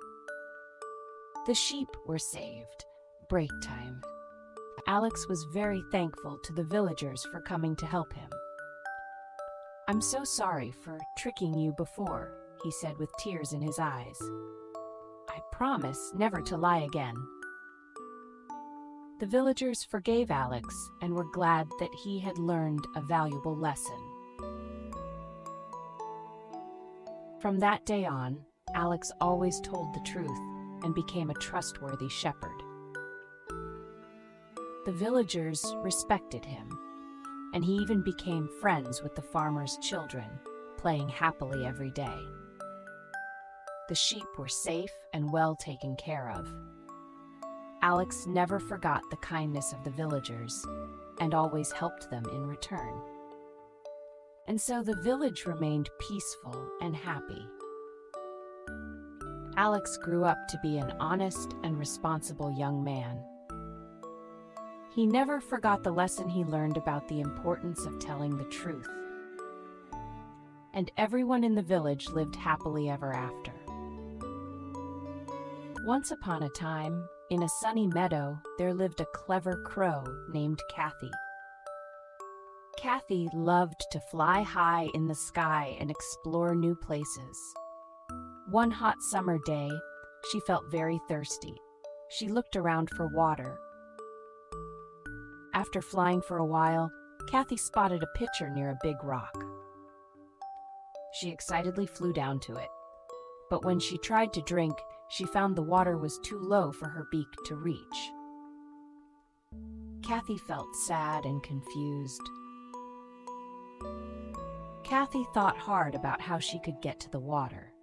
The sheep were saved. Break time. Alex was very thankful to the villagers for coming to help him. "I'm so sorry for tricking you before," he said with tears in his eyes. "I promise never to lie again." The villagers forgave Alex and were glad that he had learned a valuable lesson. From that day on, Alex always told the truth and became a trustworthy shepherd. The villagers respected him, and he even became friends with the farmers' children, playing happily every day. The sheep were safe and well taken care of. Alex never forgot the kindness of the villagers and always helped them in return. And so the village remained peaceful and happy. Alex grew up to be an honest and responsible young man. He never forgot the lesson he learned about the importance of telling the truth. And everyone in the village lived happily ever after. Once upon a time, in a sunny meadow, there lived a clever crow named Kathy. Kathy loved to fly high in the sky and explore new places. One hot summer day, she felt very thirsty. She looked around for water. After flying for a while, Kathy spotted a pitcher near a big rock. She excitedly flew down to it. But when she tried to drink, she found the water was too low for her beak to reach. Kathy felt sad and confused. Kathy thought hard about how she could get to the water.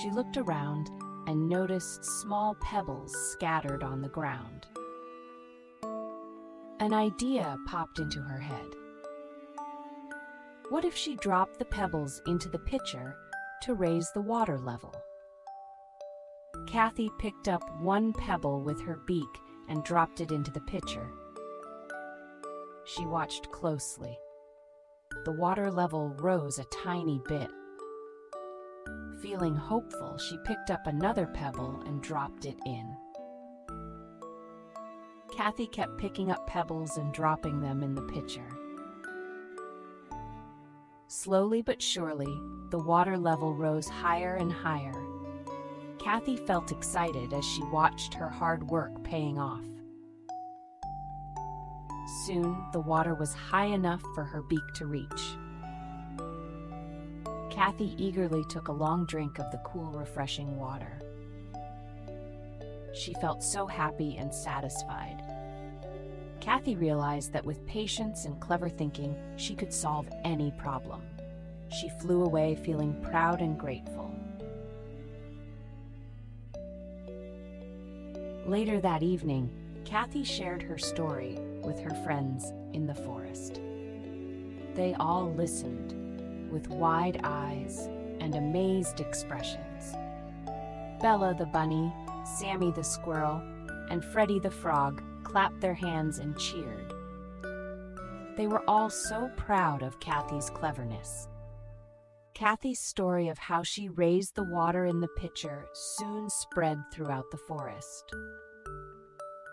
She looked around and noticed small pebbles scattered on the ground. An idea popped into her head. What if she dropped the pebbles into the pitcher to raise the water level? Kathy picked up one pebble with her beak and dropped it into the pitcher. She watched closely. The water level rose a tiny bit. Feeling hopeful, she picked up another pebble and dropped it in. Kathy kept picking up pebbles and dropping them in the pitcher. Slowly but surely, the water level rose higher and higher. Kathy felt excited as she watched her hard work paying off. Soon, the water was high enough for her beak to reach. Kathy eagerly took a long drink of the cool, refreshing water. She felt so happy and satisfied. Kathy realized that with patience and clever thinking, she could solve any problem. She flew away feeling proud and grateful. Later that evening, Kathy shared her story with her friends in the forest. They all listened with wide eyes and amazed expressions. Bella the bunny, Sammy the squirrel, and Freddie the frog clapped their hands and cheered. They were all so proud of Kathy's cleverness. Kathy's story of how she raised the water in the pitcher soon spread throughout the forest.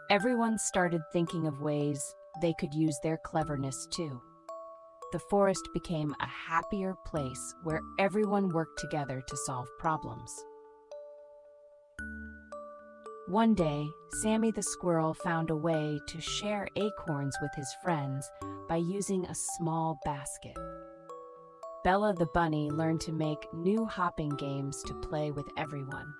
Everyone started thinking of ways they could use their cleverness too. The forest became a happier place where everyone worked together to solve problems. One day, Sammy the squirrel found a way to share acorns with his friends by using a small basket. Bella the bunny learned to make new hopping games to play with everyone.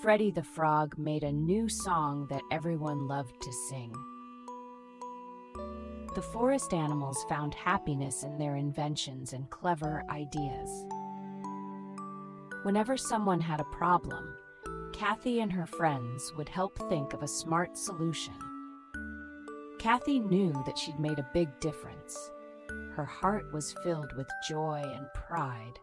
Freddie the frog made a new song that everyone loved to sing. The forest animals found happiness in their inventions and clever ideas. Whenever someone had a problem, Kathy and her friends would help think of a smart solution. Kathy knew that she'd made a big difference. Her heart was filled with joy and pride.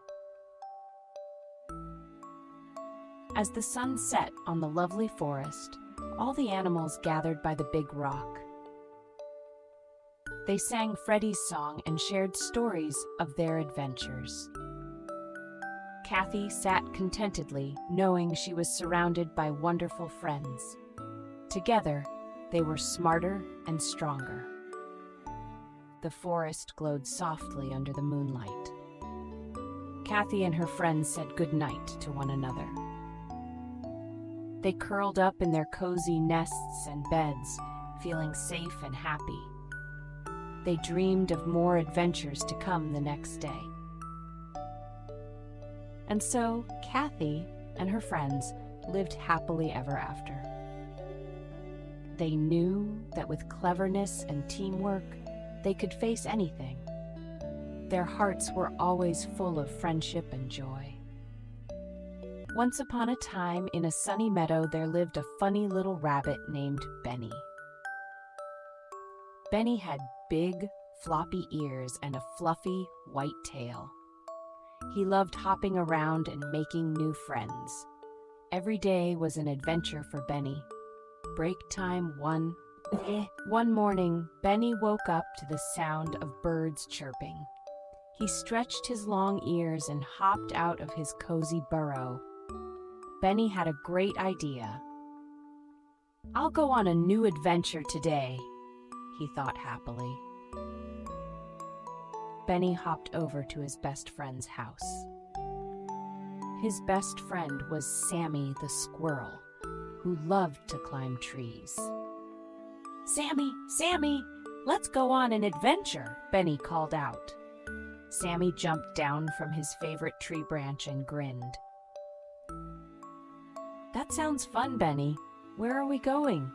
As the sun set on the lovely forest, all the animals gathered by the big rock. They sang Freddie's song and shared stories of their adventures. Kathy sat contentedly, knowing she was surrounded by wonderful friends. Together, they were smarter and stronger. The forest glowed softly under the moonlight. Kathy and her friends said goodnight to one another. They curled up in their cozy nests and beds, feeling safe and happy. They dreamed of more adventures to come the next day. And so, Kathy and her friends lived happily ever after. They knew that with cleverness and teamwork, they could face anything. Their hearts were always full of friendship and joy. Once upon a time, in a sunny meadow, there lived a funny little rabbit named Benny. Benny had big, floppy ears and a fluffy, white tail. He loved hopping around and making new friends. Every day was an adventure for Benny. Break time one. One morning, Benny woke up to the sound of birds chirping. He stretched his long ears and hopped out of his cozy burrow. Benny had a great idea. "I'll go on a new adventure today," he thought happily. Benny hopped over to his best friend's house. His best friend was Sammy the squirrel, who loved to climb trees. Sammy, let's go on an adventure," Benny called out. Sammy jumped down from his favorite tree branch and grinned. "That sounds fun, Benny. Where are we going?"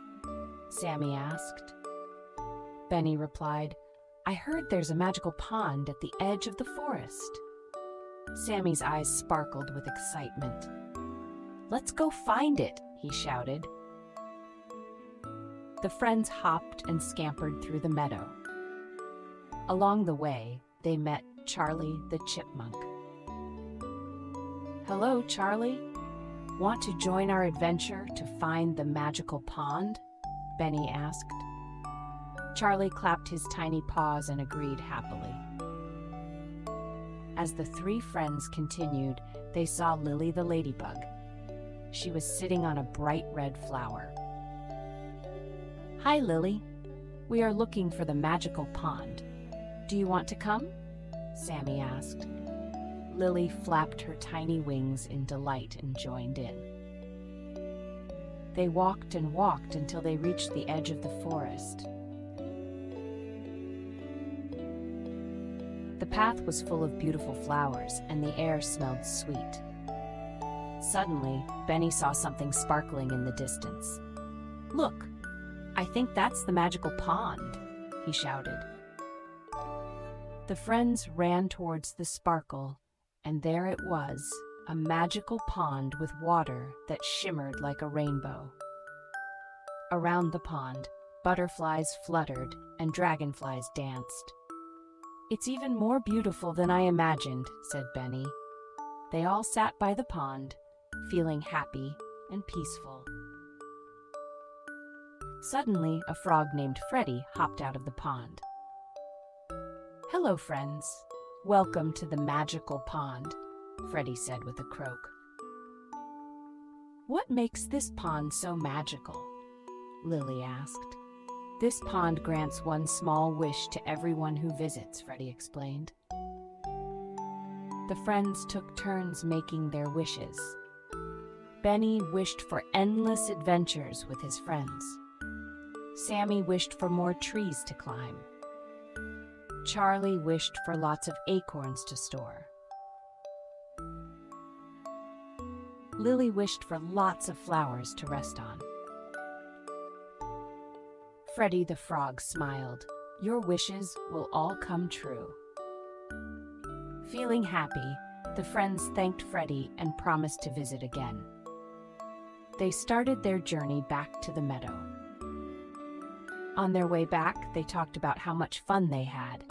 Sammy asked. Benny replied, "I heard there's a magical pond at the edge of the forest." Sammy's eyes sparkled with excitement. "Let's go find it," he shouted. The friends hopped and scampered through the meadow. Along the way, they met Charlie the chipmunk. "Hello, Charlie. Want to join our adventure to find the magical pond?" Benny asked. Charlie clapped his tiny paws and agreed happily. As the three friends continued, they saw Lily the ladybug. She was sitting on a bright red flower. "Hi, Lily. We are looking for the magical pond. Do you want to come?" Sammy asked. Lily flapped her tiny wings in delight and joined in. They walked and walked until they reached the edge of the forest. The path was full of beautiful flowers, and the air smelled sweet. Suddenly, Benny saw something sparkling in the distance. "Look, I think that's the magical pond," he shouted. The friends ran towards the sparkle, and there it was, a magical pond with water that shimmered like a rainbow. Around the pond, butterflies fluttered and dragonflies danced. "It's even more beautiful than I imagined," said Benny. They all sat by the pond, feeling happy and peaceful. Suddenly, a frog named Freddie hopped out of the pond. "Hello, friends. Welcome to the magical pond," Freddie said with a croak. "What makes this pond so magical?" Lily asked. "This pond grants one small wish to everyone who visits," Freddie explained. The friends took turns making their wishes. Benny wished for endless adventures with his friends. Sammy wished for more trees to climb. Charlie wished for lots of acorns to store. Lily wished for lots of flowers to rest on. Freddie the Frog smiled. "Your wishes will all come true." Feeling happy, the friends thanked Freddie and promised to visit again. They started their journey back to the meadow. On their way back, they talked about how much fun they had.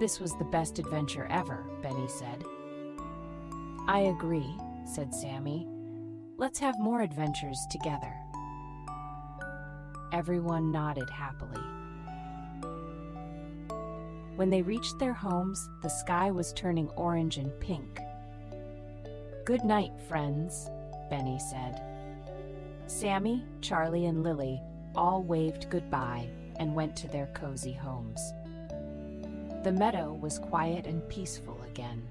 "This was the best adventure ever," Benny said. "I agree," said Sammy. "Let's have more adventures together." Everyone nodded happily. When they reached their homes, the sky was turning orange and pink. "Good night, friends," Benny said. Sammy, Charlie, and Lily all waved goodbye and went to their cozy homes. The meadow was quiet and peaceful again.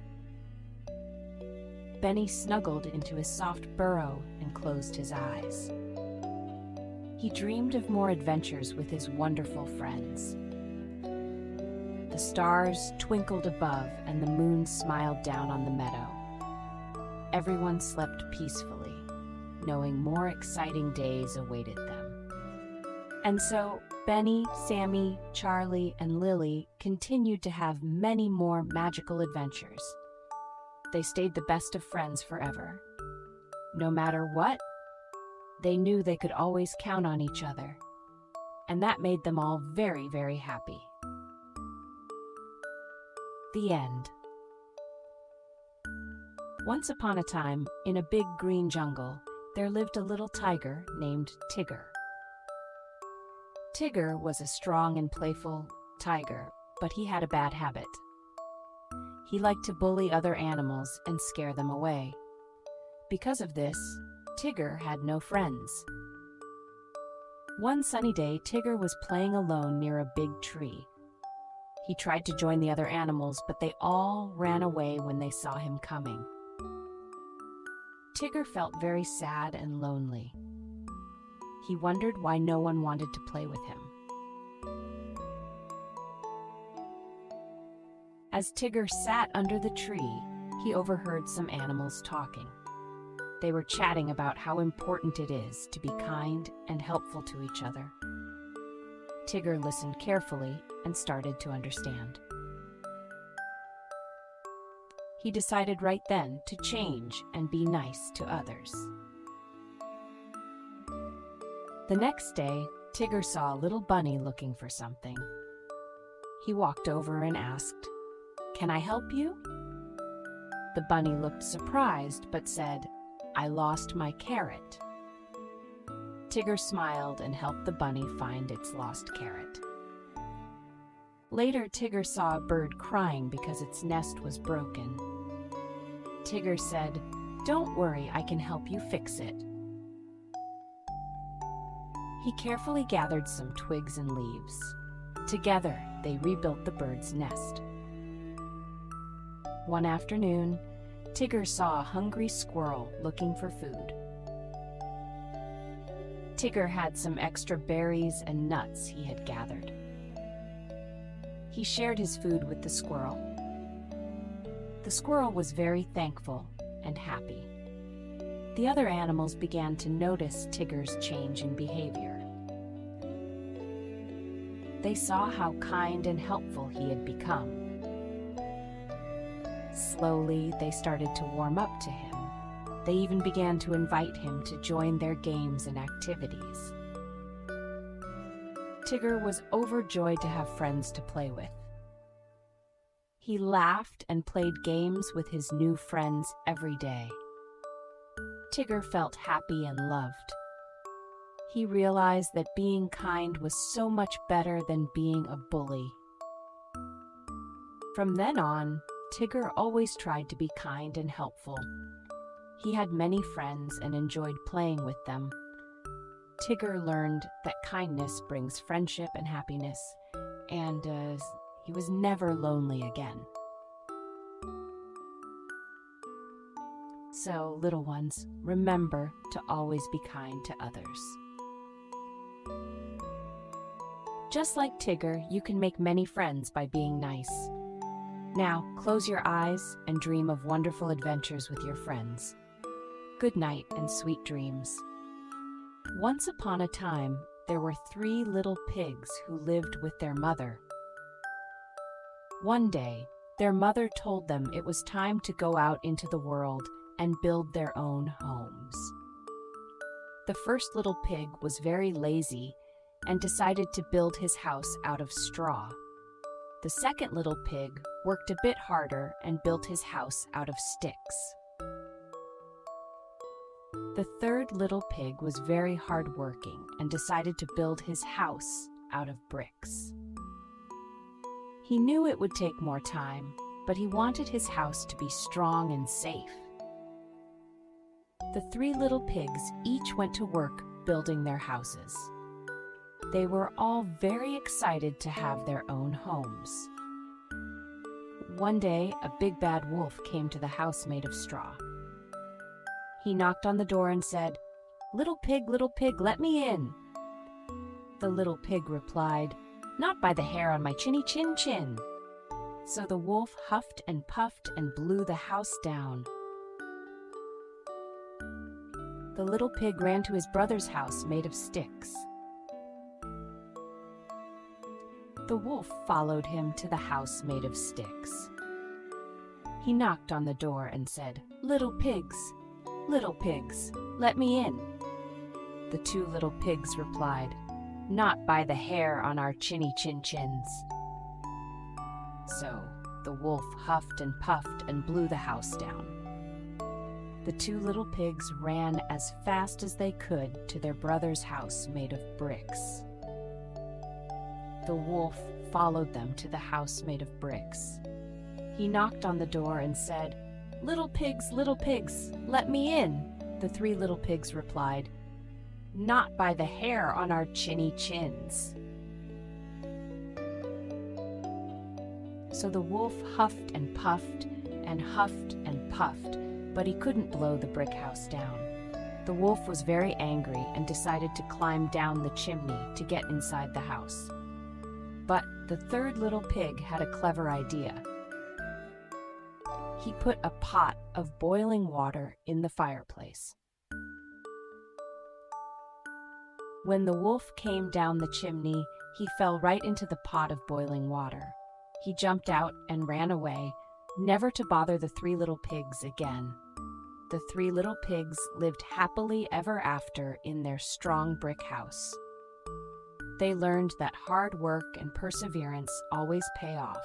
Benny snuggled into his soft burrow and closed his eyes. He dreamed of more adventures with his wonderful friends. The stars twinkled above and the moon smiled down on the meadow. Everyone slept peacefully, knowing more exciting days awaited them. And so, Benny, Sammy, Charlie, and Lily continued to have many more magical adventures. They stayed the best of friends forever. No matter what, they knew they could always count on each other. And that made them all very, very happy. The end. Once upon a time, in a big green jungle, there lived a little tiger named Tigger. Tigger was a strong and playful tiger, but he had a bad habit. He liked to bully other animals and scare them away. Because of this, Tigger had no friends. One sunny day, Tigger was playing alone near a big tree. He tried to join the other animals, but they all ran away when they saw him coming. Tigger felt very sad and lonely. He wondered why no one wanted to play with him. As Tigger sat under the tree, he overheard some animals talking. They were chatting about how important it is to be kind and helpful to each other. Tigger listened carefully and started to understand. He decided right then to change and be nice to others. The next day, Tigger saw a little bunny looking for something. He walked over and asked, "Can I help you?" The bunny looked surprised but said, "I lost my carrot." Tigger smiled and helped the bunny find its lost carrot. Later, Tigger saw a bird crying because its nest was broken. Tigger said, "Don't worry, I can help you fix it." He carefully gathered some twigs and leaves. Together, they rebuilt the bird's nest. One afternoon, Tigger saw a hungry squirrel looking for food. Tigger had some extra berries and nuts he had gathered. He shared his food with the squirrel. The squirrel was very thankful and happy. The other animals began to notice Tigger's change in behavior. They saw how kind and helpful he had become. Slowly, they started to warm up to him. They even began to invite him to join their games and activities. Tigger was overjoyed to have friends to play with. He laughed and played games with his new friends every day. Tigger felt happy and loved. He realized that being kind was so much better than being a bully. From then on, Tigger always tried to be kind and helpful. He had many friends and enjoyed playing with them. Tigger learned that kindness brings friendship and happiness, and he was never lonely again. So, little ones, remember to always be kind to others. Just like Tigger, you can make many friends by being nice. Now, close your eyes and dream of wonderful adventures with your friends. Good night and sweet dreams. Once upon a time, there were 3 little pigs who lived with their mother. One day, their mother told them it was time to go out into the world and build their own homes. The first little pig was very lazy and decided to build his house out of straw. The second little pig worked a bit harder and built his house out of sticks. The third little pig was very hardworking and decided to build his house out of bricks. He knew it would take more time, but he wanted his house to be strong and safe. The 3 little pigs each went to work building their houses. They were all very excited to have their own homes. One day, a big bad wolf came to the house made of straw. He knocked on the door and said, little pig, let me in." The little pig replied, "Not by the hair on my chinny chin chin." So the wolf huffed and puffed and blew the house down. The little pig ran to his brother's house made of sticks. The wolf followed him to the house made of sticks. He knocked on the door and said, little pigs, let me in." The 2 little pigs replied, "Not by the hair on our chinny chin chins." So the wolf huffed and puffed and blew the house down. The 2 little pigs ran as fast as they could to their brother's house made of bricks. The wolf followed them to the house made of bricks. He knocked on the door and said, little pigs, let me in." The 3 little pigs replied, "Not by the hair on our chinny chins." So the wolf huffed and puffed, but he couldn't blow the brick house down. The wolf was very angry and decided to climb down the chimney to get inside the house. But the 3rd little pig had a clever idea. He put a pot of boiling water in the fireplace. When the wolf came down the chimney, he fell right into the pot of boiling water. He jumped out and ran away, never to bother the 3 little pigs again. The 3 little pigs lived happily ever after in their strong brick house. They learned that hard work and perseverance always pay off.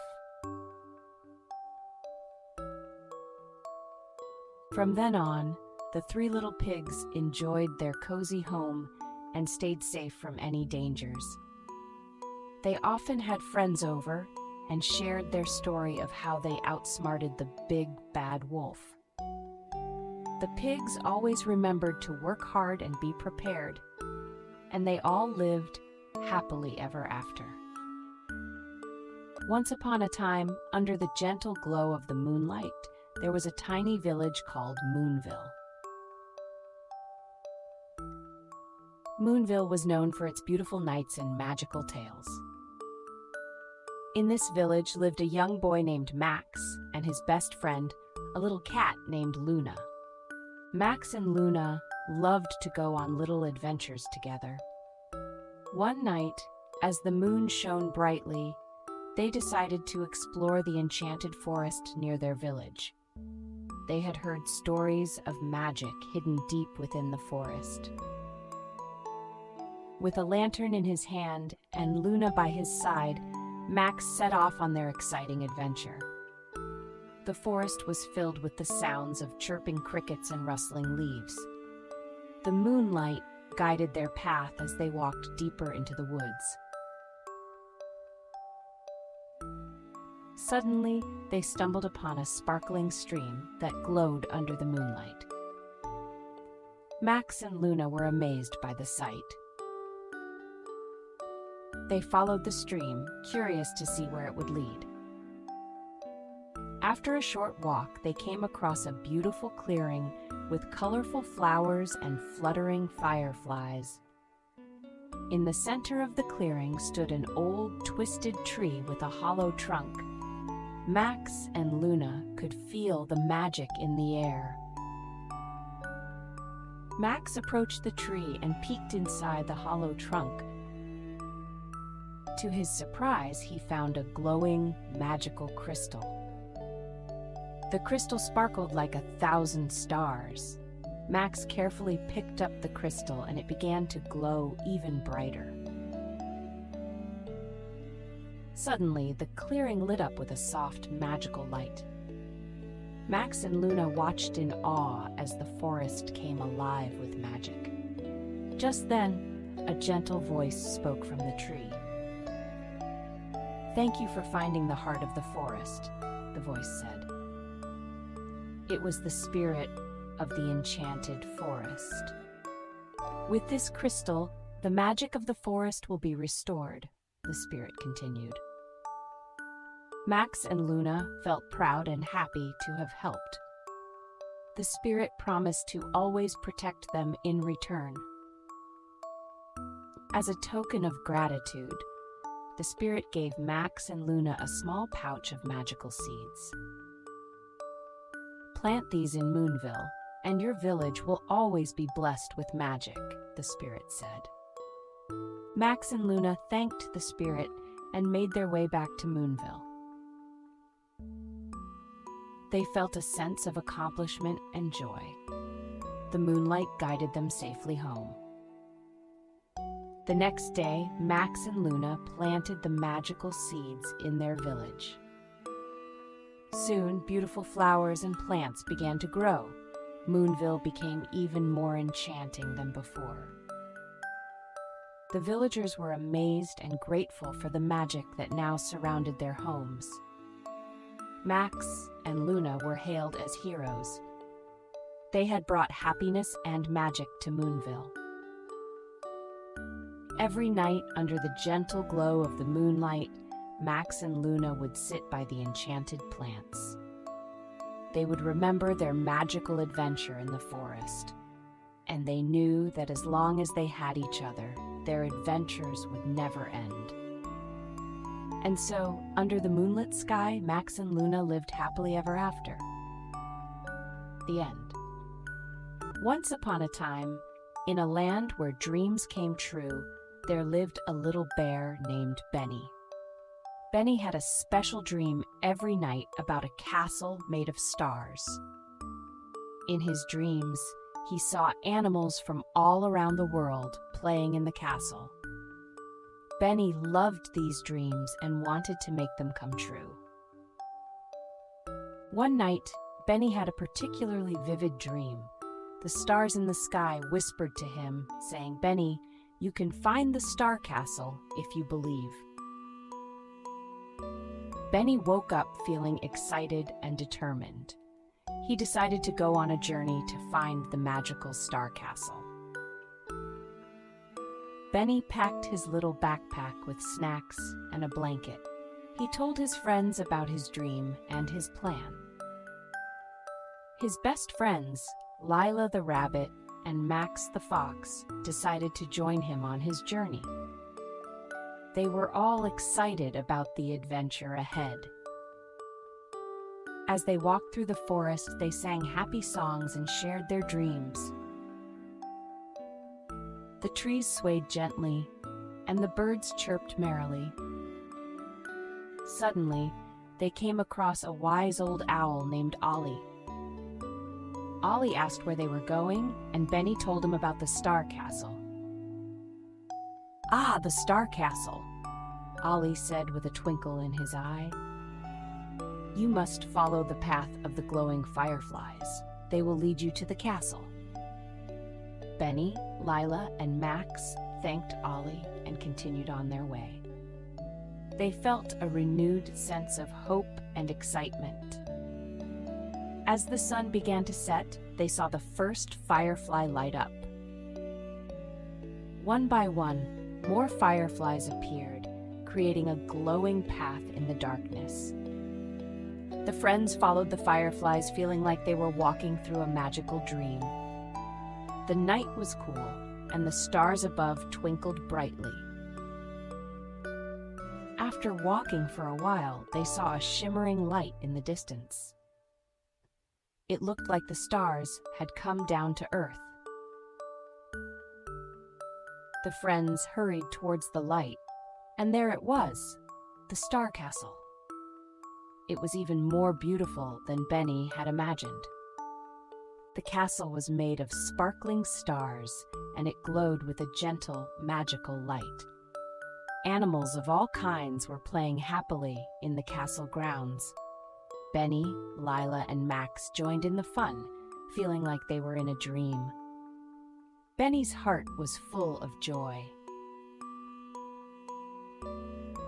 From then on, the 3 little pigs enjoyed their cozy home and stayed safe from any dangers. They often had friends over and shared their story of how they outsmarted the big bad wolf. The pigs always remembered to work hard and be prepared, and they all lived happily ever after. Once upon a time, under the gentle glow of the moonlight, there was a tiny village called Moonville. Moonville was known for its beautiful nights and magical tales. In this village lived a young boy named Max and his best friend, a little cat named Luna. Max and Luna loved to go on little adventures together. One night, as the moon shone brightly, they decided to explore the enchanted forest near their village. They had heard stories of magic hidden deep within the forest. With a lantern in his hand and Luna by his side, Max set off on their exciting adventure. The forest was filled with the sounds of chirping crickets and rustling leaves. The moonlight guided their path as they walked deeper into the woods. Suddenly, they stumbled upon a sparkling stream that glowed under the moonlight. Max and Luna were amazed by the sight. They followed the stream, curious to see where it would lead. After a short walk, they came across a beautiful clearing with colorful flowers and fluttering fireflies. In the center of the clearing stood an old, twisted tree with a hollow trunk. Max and Luna could feel the magic in the air. Max approached the tree and peeked inside the hollow trunk. To his surprise, he found a glowing, magical crystal. The crystal sparkled like 1,000 stars. Max carefully picked up the crystal and it began to glow even brighter. Suddenly, the clearing lit up with a soft, magical light. Max and Luna watched in awe as the forest came alive with magic. Just then, a gentle voice spoke from the tree. "Thank you for finding the heart of the forest," the voice said. It was the spirit of the enchanted forest. "With this crystal, the magic of the forest will be restored," the spirit continued. Max and Luna felt proud and happy to have helped. The spirit promised to always protect them in return. As a token of gratitude, the spirit gave Max and Luna a small pouch of magical seeds. "Plant these in Moonville, and your village will always be blessed with magic," the spirit said. Max and Luna thanked the spirit and made their way back to Moonville. They felt a sense of accomplishment and joy. The moonlight guided them safely home. The next day, Max and Luna planted the magical seeds in their village. Soon, beautiful flowers and plants began to grow. Moonville became even more enchanting than before. The villagers were amazed and grateful for the magic that now surrounded their homes. Max and Luna were hailed as heroes. They had brought happiness and magic to Moonville. Every night, under the gentle glow of the moonlight, Max and Luna would sit by the enchanted plants. They would remember their magical adventure in the forest, and they knew that as long as they had each other, their adventures would never end. And so, under the moonlit sky, Max and Luna lived happily ever after. The end. Once upon a time, in a land where dreams came true, there lived a little bear named Benny. Benny had a special dream every night about a castle made of stars. In his dreams, he saw animals from all around the world playing in the castle. Benny loved these dreams and wanted to make them come true. One night, Benny had a particularly vivid dream. The stars in the sky whispered to him, saying, "Benny, you can find the star castle if you believe." Benny woke up feeling excited and determined. He decided to go on a journey to find the magical star castle. Benny packed his little backpack with snacks and a blanket. He told his friends about his dream and his plan. His best friends, Lila the rabbit and Max the fox, decided to join him on his journey. They were all excited about the adventure ahead. As they walked through the forest, they sang happy songs and shared their dreams. The trees swayed gently, and the birds chirped merrily. Suddenly, they came across a wise old owl named Ollie. Ollie asked where they were going, and Benny told him about the Star Castle. "Ah, the Star Castle," Ollie said with a twinkle in his eye. "You must follow the path of the glowing fireflies. They will lead you to the castle." Benny, Lila, and Max thanked Ollie and continued on their way. They felt a renewed sense of hope and excitement. As the sun began to set, they saw the first firefly light up. One by one, more fireflies appeared, creating a glowing path in the darkness. The friends followed the fireflies, feeling like they were walking through a magical dream. The night was cool, and the stars above twinkled brightly. After walking for a while, they saw a shimmering light in the distance. It looked like the stars had come down to Earth. The friends hurried towards the light, and there it was, the Star Castle. It was even more beautiful than Benny had imagined. The castle was made of sparkling stars, and it glowed with a gentle, magical light. Animals of all kinds were playing happily in the castle grounds. Benny, Lila, and Max joined in the fun, feeling like they were in a dream. Benny's heart was full of joy.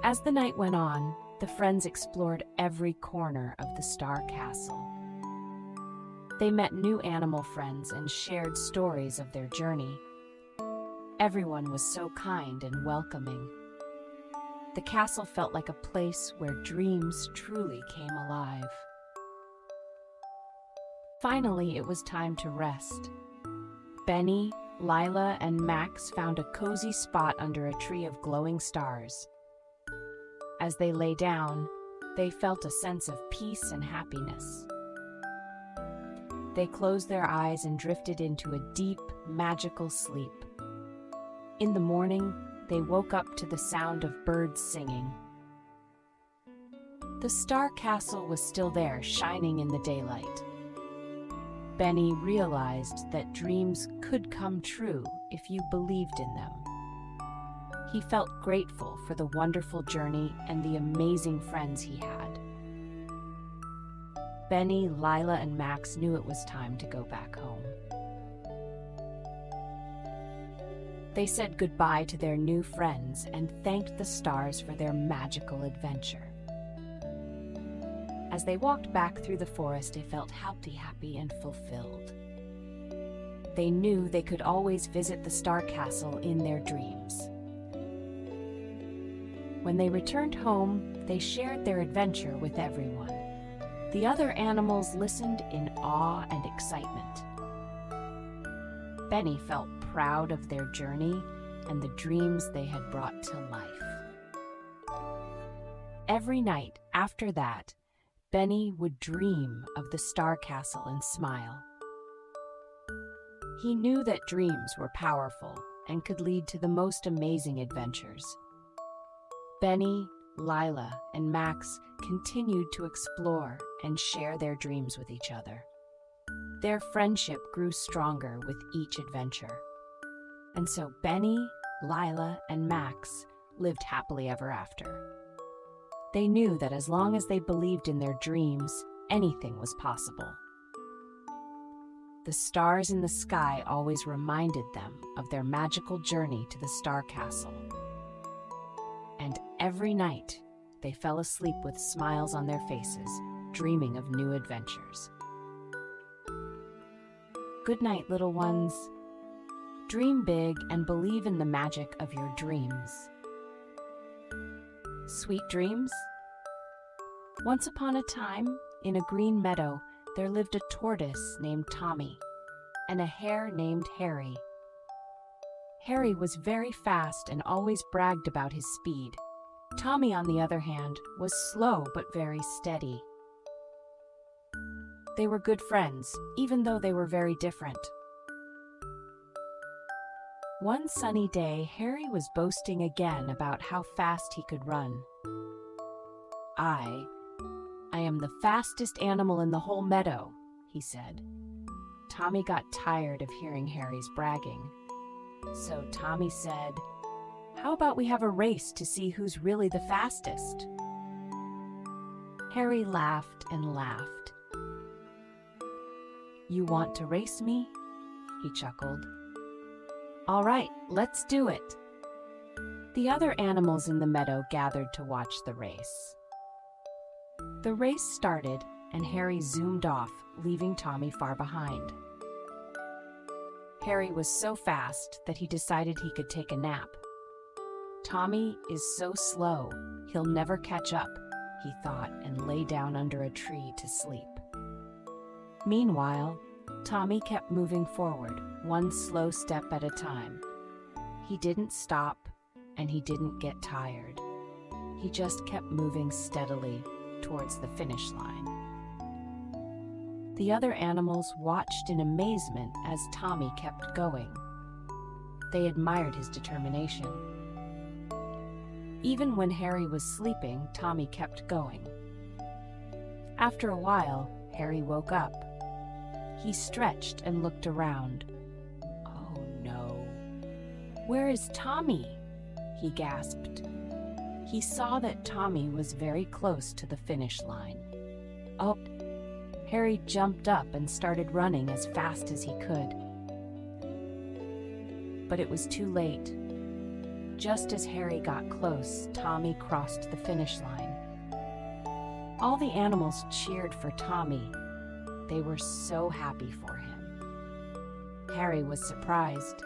As the night went on, the friends explored every corner of the Star Castle. They met new animal friends and shared stories of their journey. Everyone was so kind and welcoming. The castle felt like a place where dreams truly came alive. Finally, it was time to rest. Benny, Lila, and Max found a cozy spot under a tree of glowing stars. As they lay down, they felt a sense of peace and happiness. They closed their eyes and drifted into a deep, magical sleep. In the morning, they woke up to the sound of birds singing. The Star Castle was still there, shining in the daylight. Benny realized that dreams could come true if you believed in them. He felt grateful for the wonderful journey and the amazing friends he had. Benny, Lila, and Max knew it was time to go back home. They said goodbye to their new friends and thanked the stars for their magical adventure. As they walked back through the forest, they felt happy and fulfilled. They knew they could always visit the Star Castle in their dreams. When they returned home, they shared their adventure with everyone. The other animals listened in awe and excitement. Benny felt proud of their journey and the dreams they had brought to life. Every night after that, Benny would dream of the Star Castle and smile. He knew that dreams were powerful and could lead to the most amazing adventures. Benny, Lila, and Max continued to explore and share their dreams with each other. Their friendship grew stronger with each adventure. And so Benny, Lila, and Max lived happily ever after. They knew that as long as they believed in their dreams, anything was possible. The stars in the sky always reminded them of their magical journey to the Star Castle. And every night, they fell asleep with smiles on their faces, dreaming of new adventures. Good night, little ones. Dream big and believe in the magic of your dreams. Sweet dreams Once upon a time, in a green meadow, there lived a tortoise named Tommy and a hare named Harry. Harry was very fast and always bragged about his speed. Tommy, on the other hand, was slow but very steady. They were good friends, even though they were very different. One sunny day, Harry was boasting again about how fast he could run. I am the fastest animal in the whole meadow, he said. Tommy got tired of hearing Harry's bragging. So Tommy said, "How about we have a race to see who's really the fastest?" Harry laughed and laughed. "You want to race me?" he chuckled. "All right, let's do it." The other animals in the meadow gathered to watch the race. The race started, and Harry zoomed off, leaving Tommy far behind. Harry was so fast that he decided he could take a nap. Tommy is so slow, he'll never catch up, he thought, and lay down under a tree to sleep. Meanwhile, Tommy kept moving forward, one slow step at a time. He didn't stop, and he didn't get tired. He just kept moving steadily towards the finish line. The other animals watched in amazement as Tommy kept going. They admired his determination. Even when Harry was sleeping, Tommy kept going. After a while, Harry woke up. He stretched and looked around. "Oh no. Where is Tommy?" he gasped. He saw that Tommy was very close to the finish line. Oh! Harry jumped up and started running as fast as he could. But it was too late. Just as Harry got close, Tommy crossed the finish line. All the animals cheered for Tommy. They were so happy for him. Harry was surprised,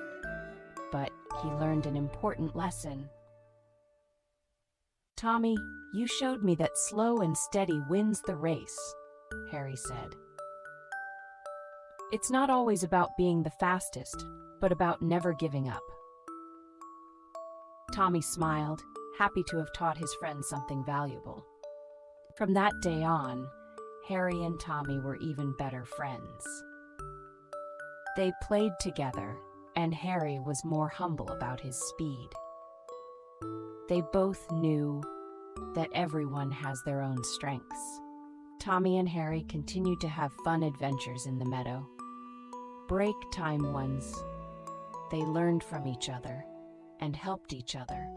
but he learned an important lesson. "Tommy, you showed me that slow and steady wins the race," Harry said. "It's not always about being the fastest, but about never giving up." Tommy smiled, happy to have taught his friend something valuable. From that day on, Harry and Tommy were even better friends. They played together, and Harry was more humble about his speed. They both knew that everyone has their own strengths. Tommy and Harry continued to have fun adventures in the meadow. Break time ones. They learned from each other and helped each other.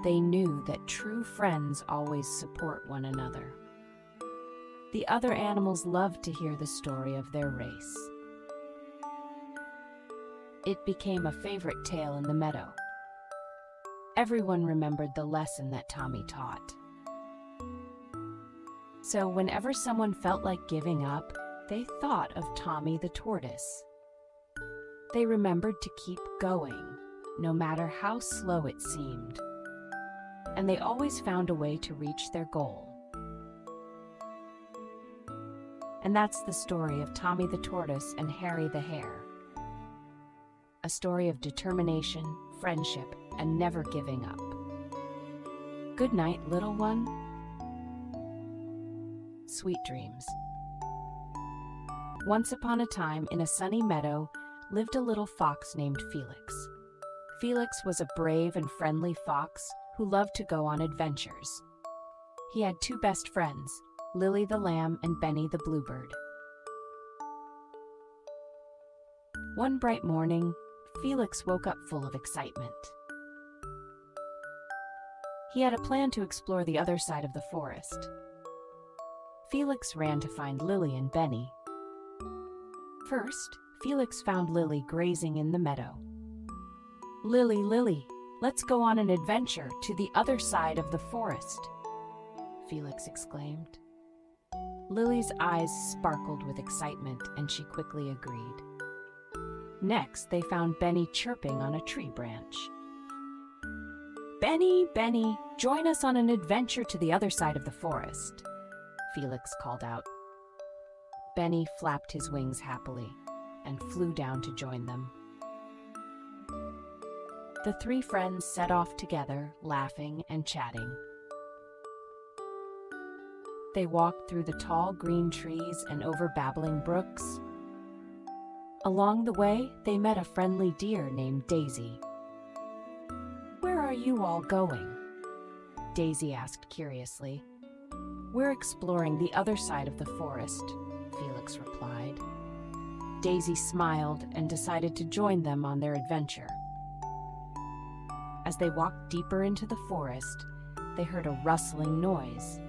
They knew that true friends always support one another. The other animals loved to hear the story of their race. It became a favorite tale in the meadow. Everyone remembered the lesson that Tommy taught. So whenever someone felt like giving up, they thought of Tommy the tortoise. They remembered to keep going, no matter how slow it seemed. And they always found a way to reach their goal. And that's the story of Tommy the tortoise and Harry the hare. A story of determination, friendship, and never giving up. Good night, little one. Sweet dreams. Once upon a time, in a sunny meadow, lived a little fox named Felix. Felix was a brave and friendly fox who loved to go on adventures. He had two best friends, Lily the lamb and Benny the bluebird. One bright morning, Felix woke up full of excitement. He had a plan to explore the other side of the forest. Felix ran to find Lily and Benny. First, Felix found Lily grazing in the meadow. "Lily, Lily, let's go on an adventure to the other side of the forest," Felix exclaimed. Lily's eyes sparkled with excitement, and she quickly agreed. Next, they found Benny chirping on a tree branch. "Benny, Benny, join us on an adventure to the other side of the forest," Felix called out. Benny flapped his wings happily and flew down to join them. The three friends set off together, laughing and chatting. They walked through the tall green trees and over babbling brooks. Along the way, they met a friendly deer named Daisy. "Where are you all going?" Daisy asked curiously. "We're exploring the other side of the forest," Felix replied. Daisy smiled and decided to join them on their adventure. As they walked deeper into the forest, they heard a rustling noise.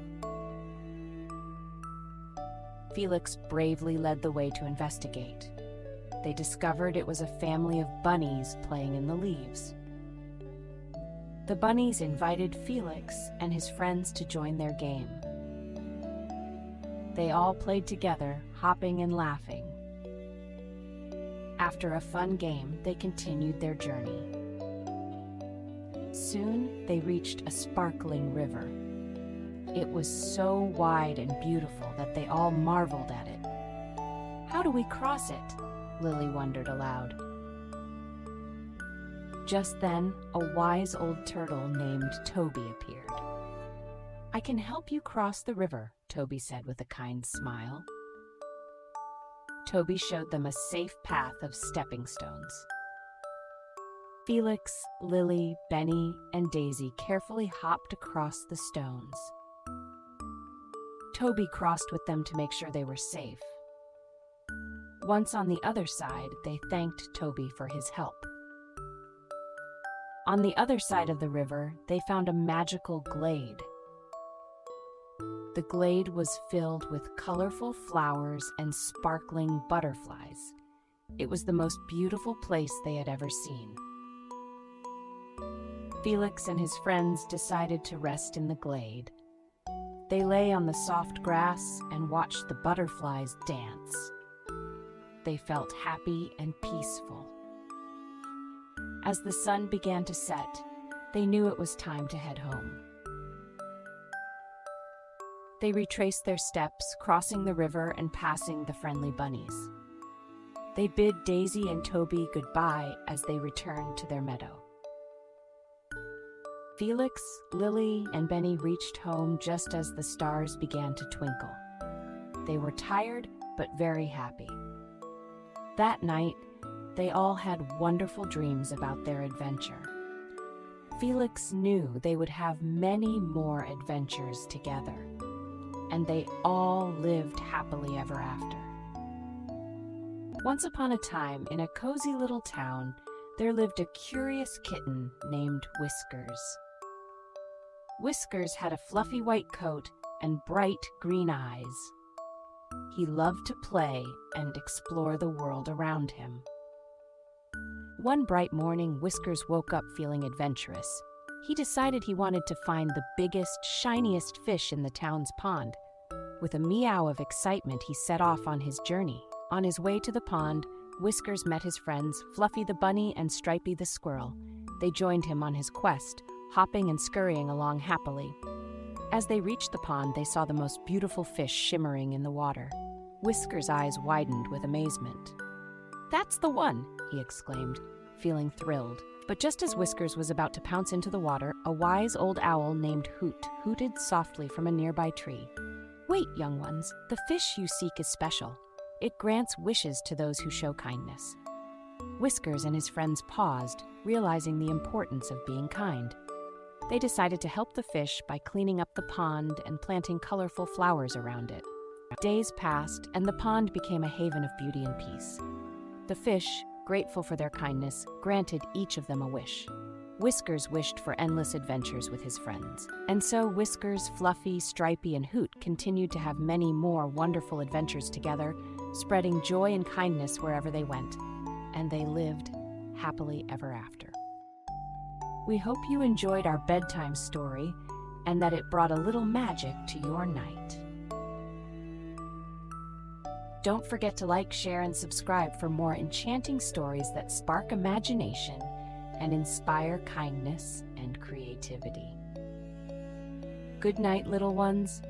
Felix bravely led the way to investigate. They discovered it was a family of bunnies playing in the leaves. The bunnies invited Felix and his friends to join their game. They all played together, hopping and laughing. After a fun game, they continued their journey. Soon, they reached a sparkling river. It was so wide and beautiful that they all marveled at it. "How do we cross it?" Lily wondered aloud. Just then, a wise old turtle named Toby appeared. "I can help you cross the river," Toby said with a kind smile. Toby showed them a safe path of stepping stones. Felix, Lily, Benny, and Daisy carefully hopped across the stones. Toby crossed with them to make sure they were safe. Once on the other side, they thanked Toby for his help. On the other side of the river, they found a magical glade. The glade was filled with colorful flowers and sparkling butterflies. It was the most beautiful place they had ever seen. Felix and his friends decided to rest in the glade. They lay on the soft grass and watched the butterflies dance. They felt happy and peaceful. As the sun began to set, they knew it was time to head home. They retraced their steps, crossing the river and passing the friendly bunnies. They bid Daisy and Toby goodbye as they returned to their meadow. Felix, Lily, and Benny reached home just as the stars began to twinkle. They were tired, but very happy. That night, they all had wonderful dreams about their adventure. Felix knew they would have many more adventures together, and they all lived happily ever after. Once upon a time, in a cozy little town, there lived a curious kitten named Whiskers. Whiskers had a fluffy white coat and bright green eyes. He loved to play and explore the world around him. One bright morning, Whiskers woke up feeling adventurous. He decided he wanted to find the biggest, shiniest fish in the town's pond. With a meow of excitement, he set off on his journey. On his way to the pond, Whiskers met his friends, Fluffy the bunny and Stripey the squirrel. They joined him on his quest, hopping and scurrying along happily. As they reached the pond, they saw the most beautiful fish shimmering in the water. Whiskers' eyes widened with amazement. "That's the one!" he exclaimed, feeling thrilled. But just as Whiskers was about to pounce into the water, a wise old owl named Hoot hooted softly from a nearby tree. "Wait, young ones, the fish you seek is special. It grants wishes to those who show kindness." Whiskers and his friends paused, realizing the importance of being kind. They decided to help the fish by cleaning up the pond and planting colorful flowers around it. Days passed, and the pond became a haven of beauty and peace. The fish, grateful for their kindness, granted each of them a wish. Whiskers wished for endless adventures with his friends. And so Whiskers, Fluffy, Stripey, and Hoot continued to have many more wonderful adventures together, spreading joy and kindness wherever they went. And they lived happily ever after. We hope you enjoyed our bedtime story and that it brought a little magic to your night. Don't forget to like, share, and subscribe for more enchanting stories that spark imagination and inspire kindness and creativity. Good night, little ones.